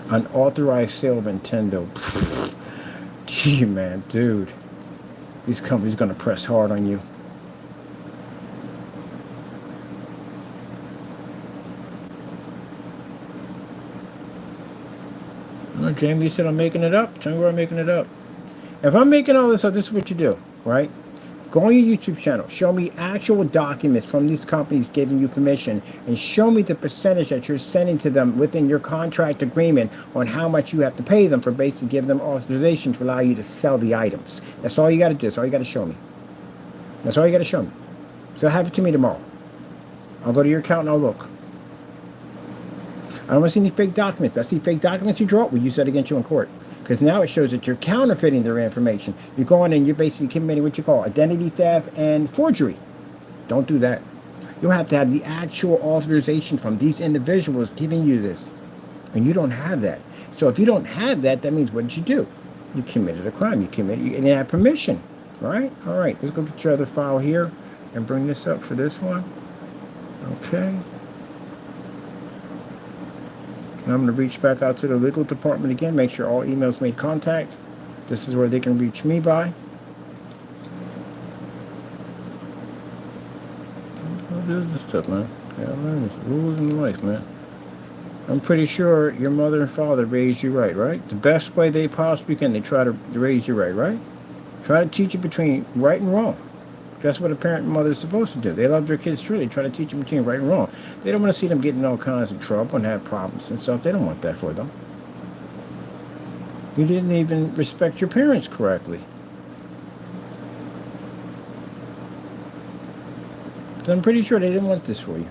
Unauthorized sale of Nintendo. Gee, man, dude. These companies going to press hard on you. Oh, Jamie said I'm making it up. Tell me where I'm making it up. If I'm making all this up, this is what you do, right? Go on your YouTube channel. Show me actual documents from these companies giving you permission, and show me the percentage that you're sending to them within your contract agreement on how much you have to pay them for basically giving them authorization to allow you to sell the items. That's all you got to do. That's all you got to show me. That's all you got to show me. So have it to me tomorrow. I'll go to your account and I'll look. I don't want to see any fake documents. I see fake documents you draw. We'll use that against you in court. Because now it shows that you're counterfeiting their information. You're going and you're basically committing what you call identity theft and forgery. Don't do that. You'll have to have the actual authorization from these individuals giving you this. And you don't have that. So if you don't have that, that means what did you do? You committed a crime. You didn't have permission. Right? All right. Let's go get your other file here and bring this up for this one. Okay. I'm going to reach back out to the legal department again, make sure all emails made contact. This is where they can reach me by. What is this stuff, man? Yeah, man, it's rules in life, man. I'm pretty sure your mother and father raised you right? The best way they possibly can, they try to raise you right? Try to teach you between right and wrong. That's what a parent and mother is supposed to do. They love their kids truly, try to teach them between right and wrong. They don't want to see them getting all kinds of trouble and have problems and stuff. They don't want that for them. You didn't even respect your parents correctly. So I'm pretty sure they didn't want this for you.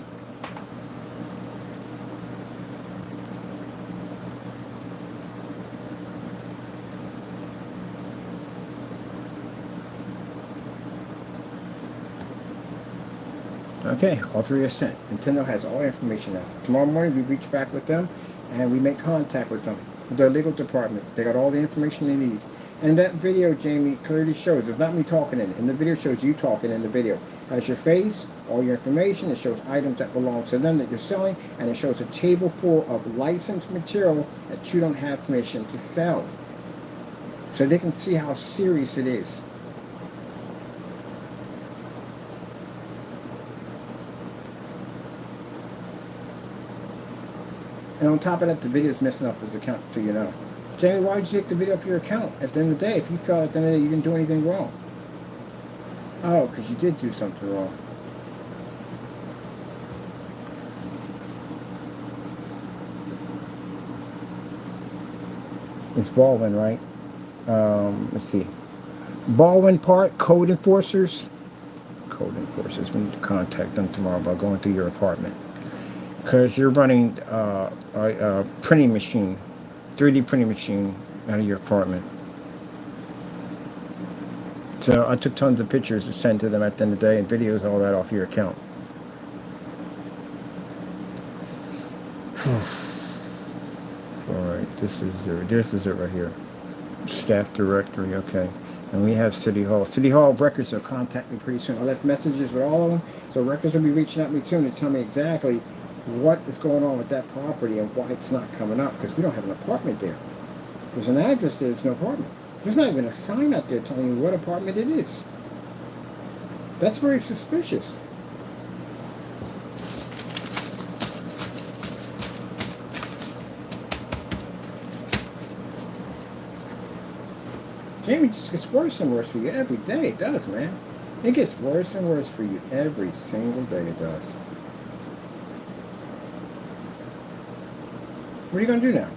Okay, all three are sent. Nintendo has all information now. Tomorrow morning we reach back with them and we make contact with them, with their legal department. They got all the information they need. And that video, Jamie, clearly shows, it's not me talking in it. And the video shows you talking in the video. It has your face, all your information. It shows items that belong to them that you're selling. And it shows a table full of licensed material that you don't have permission to sell. So they can see how serious it is. And on top of that, the video is messing up his account, so you know. Jamie, why did you take the video off your account? At the end of the day, if you felt at the end of the day you didn't do anything wrong. Oh, because you did do something wrong. It's Baldwin, right? Let's see. Baldwin Park, code enforcers. Code enforcers, we need to contact them tomorrow by going through your apartment. Because you're running a printing machine, 3D printing machine out of your apartment. So I took tons of pictures to send to them at the end of the day and videos, all that off your account. Alright, this is it right here. Staff directory, okay. And we have City Hall. City Hall records will contact me pretty soon. I left messages with all of them, so records will be reaching out to me soon to tell me exactly what is going on with that property and why it's not coming up, because we don't have an apartment there. There's an address there, there's no apartment. There's not even a sign out there telling you what apartment it is. That's very suspicious. Jamie just gets worse and worse for you every day. It does, man. It gets worse and worse for you every single day. It does. What are you going to do now?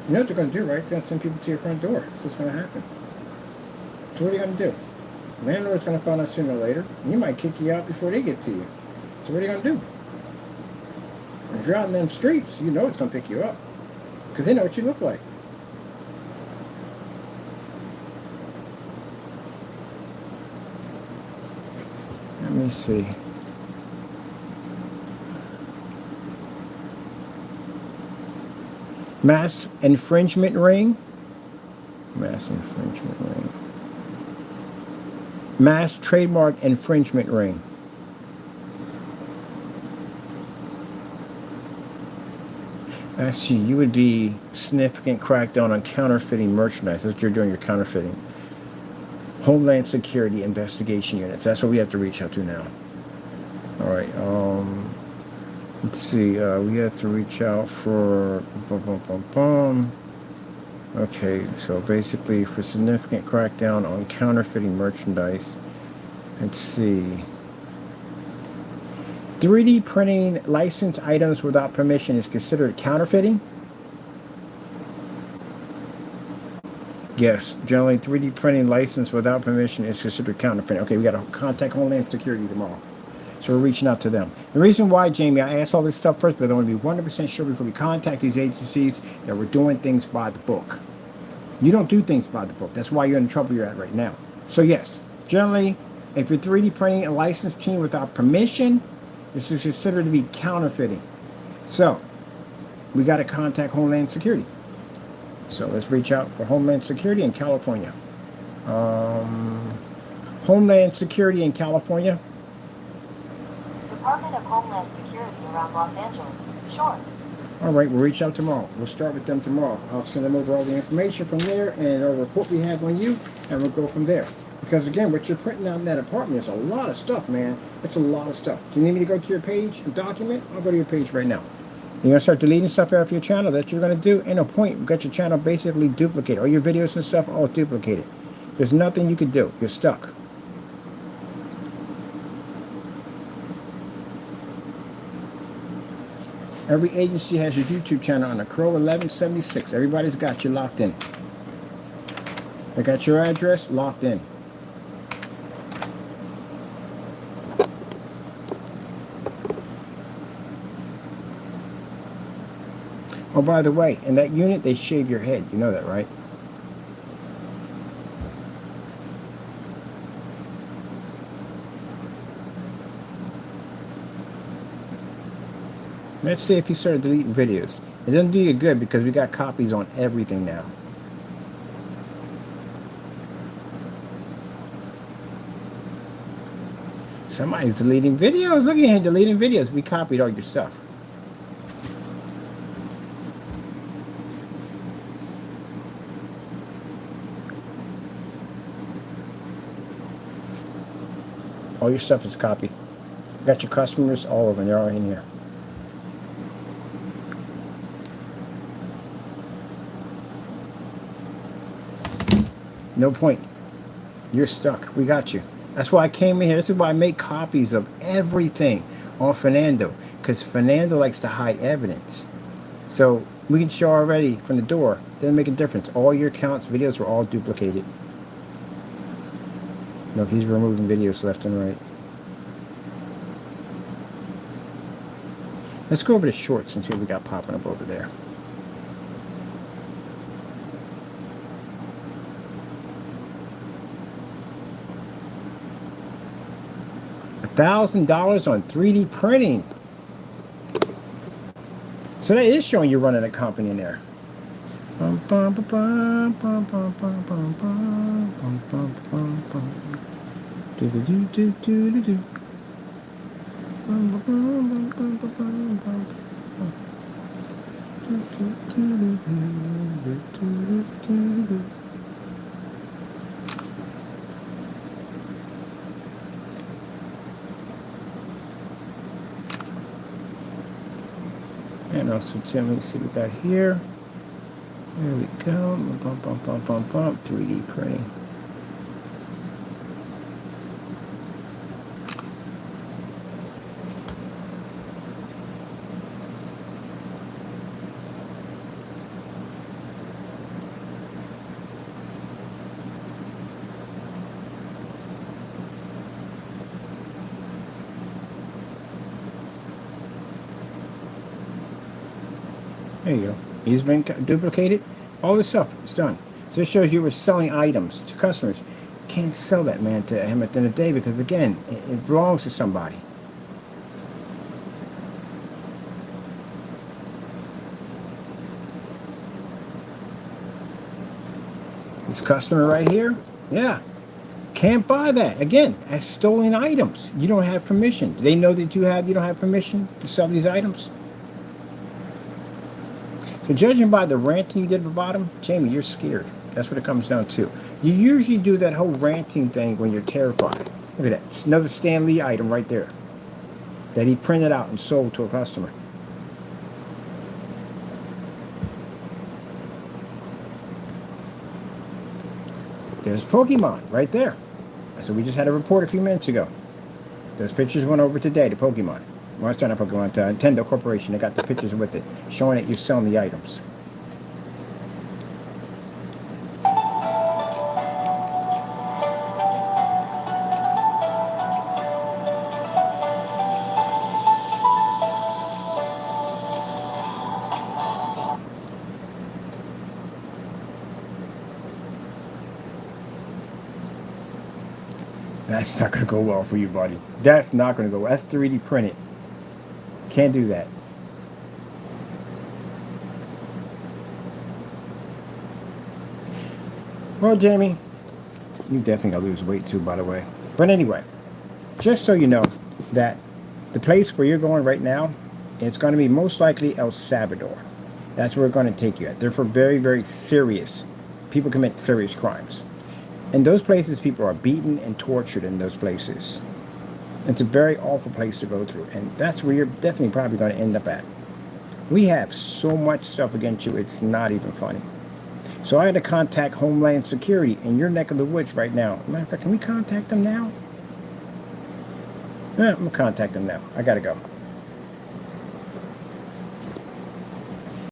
You know what they're going to do, right? They're going to send people to your front door. That's what's going to happen. So what are you going to do? The landlord's going to find out sooner or later. And you might kick you out before they get to you. So what are you going to do? If you're out in them streets, you know it's going to pick you up. Because they know what you look like. Let me see. Mass infringement ring. Mass infringement ring. Mass trademark infringement ring. Actually, you would be significant crackdown on counterfeiting merchandise. That's what you're doing, you're counterfeiting. Homeland Security investigation units. That's what we have to reach out to now. All right. Let's see. We have to reach out for. Okay. So basically, for significant crackdown on counterfeiting merchandise. Let's see. 3D printing licensed items without permission is considered counterfeiting? Yes, generally 3D printing license without permission is considered counterfeiting. Okay, we got to contact Homeland Security tomorrow. So we're reaching out to them. The reason why, Jamie, I asked all this stuff first, but I want to be 100% sure before we contact these agencies that we're doing things by the book. You don't do things by the book. That's why you're in the trouble you're at right now. So yes, generally, if you're 3D printing a licensed team without permission, this is considered to be counterfeiting. So we got to contact Homeland Security. So let's reach out for Homeland Security in California. Homeland Security in California. Department of Homeland Security around Los Angeles. Sure. All right, we'll reach out tomorrow. We'll start with them tomorrow. I'll send them over all the information from there and a report we have on you, and we'll go from there. Because again, what you're printing out in that apartment is a lot of stuff, man. It's a lot of stuff. Do you need me to go to your page and document? I'll go to your page right now. You're going to start deleting stuff off your channel. That's what you're going to do. Ain't no point. You've got your channel basically duplicated. All your videos and stuff all duplicated. There's nothing you can do. You're stuck. Every agency has your YouTube channel on a Crow1176. Everybody's got you locked in. They got your address locked in. Oh, by the way, in that unit, they shave your head. You know that, right? Let's see if you started deleting videos. It doesn't do you good because we got copies on everything now. Somebody's deleting videos. Look at him deleting videos. We copied all your stuff. All your stuff is copied. Got your customers, all of them. They're all in here. No point. You're stuck. We got you. That's why I came in here. This is why I make copies of everything on Fernando. Because Fernando likes to hide evidence. So we can show already from the door. Doesn't make a difference. All your accounts, videos were all duplicated. Look, he's removing videos left and right. Let's go over to shorts and see what we got popping up over there. $1,000 on 3D printing. So that is showing you're running a company in there. And also, let me see what we got here. There we go. Bump, bump, bump, bump, bump. 3D printing. There you go. He's been duplicated. All this stuff is done. So it shows you were selling items to customers. Can't sell that, man, to him at the end of the day because, again, it belongs to somebody. This customer right here, yeah, can't buy that. Again, as stolen items. You don't have permission. Do they know that you don't have permission to sell these items? So judging by the ranting you did at the bottom, Jamie, you're scared. That's what it comes down to. You usually do that whole ranting thing when you're terrified. Look at that. It's another Stan Lee item right there that he printed out and sold to a customer. There's Pokemon right there. So we just had a report a few minutes ago. Those pictures went over today to Pokemon. Well, it's not Pokemon, to Nintendo Corporation. They got the pictures with it, showing that you're selling the items. That's not going to go well for you, buddy. That's not going to go well. That's 3D printed. Can't do that. Well, Jamie, you definitely gotta lose weight too, by the way. But anyway, just so you know that the place where you're going right now, it's going to be most likely El Salvador. That's where we're going to take you at. They're for very, very serious. People commit serious crimes. In those places, people are beaten and tortured in those places. It's a very awful place to go through, and that's where you're definitely probably going to end up at. We have so much stuff against you, it's not even funny. So I had to contact Homeland Security in your neck of the woods right now. Matter of fact, can we contact them now? Yeah, I'm going to contact them now. I got to go.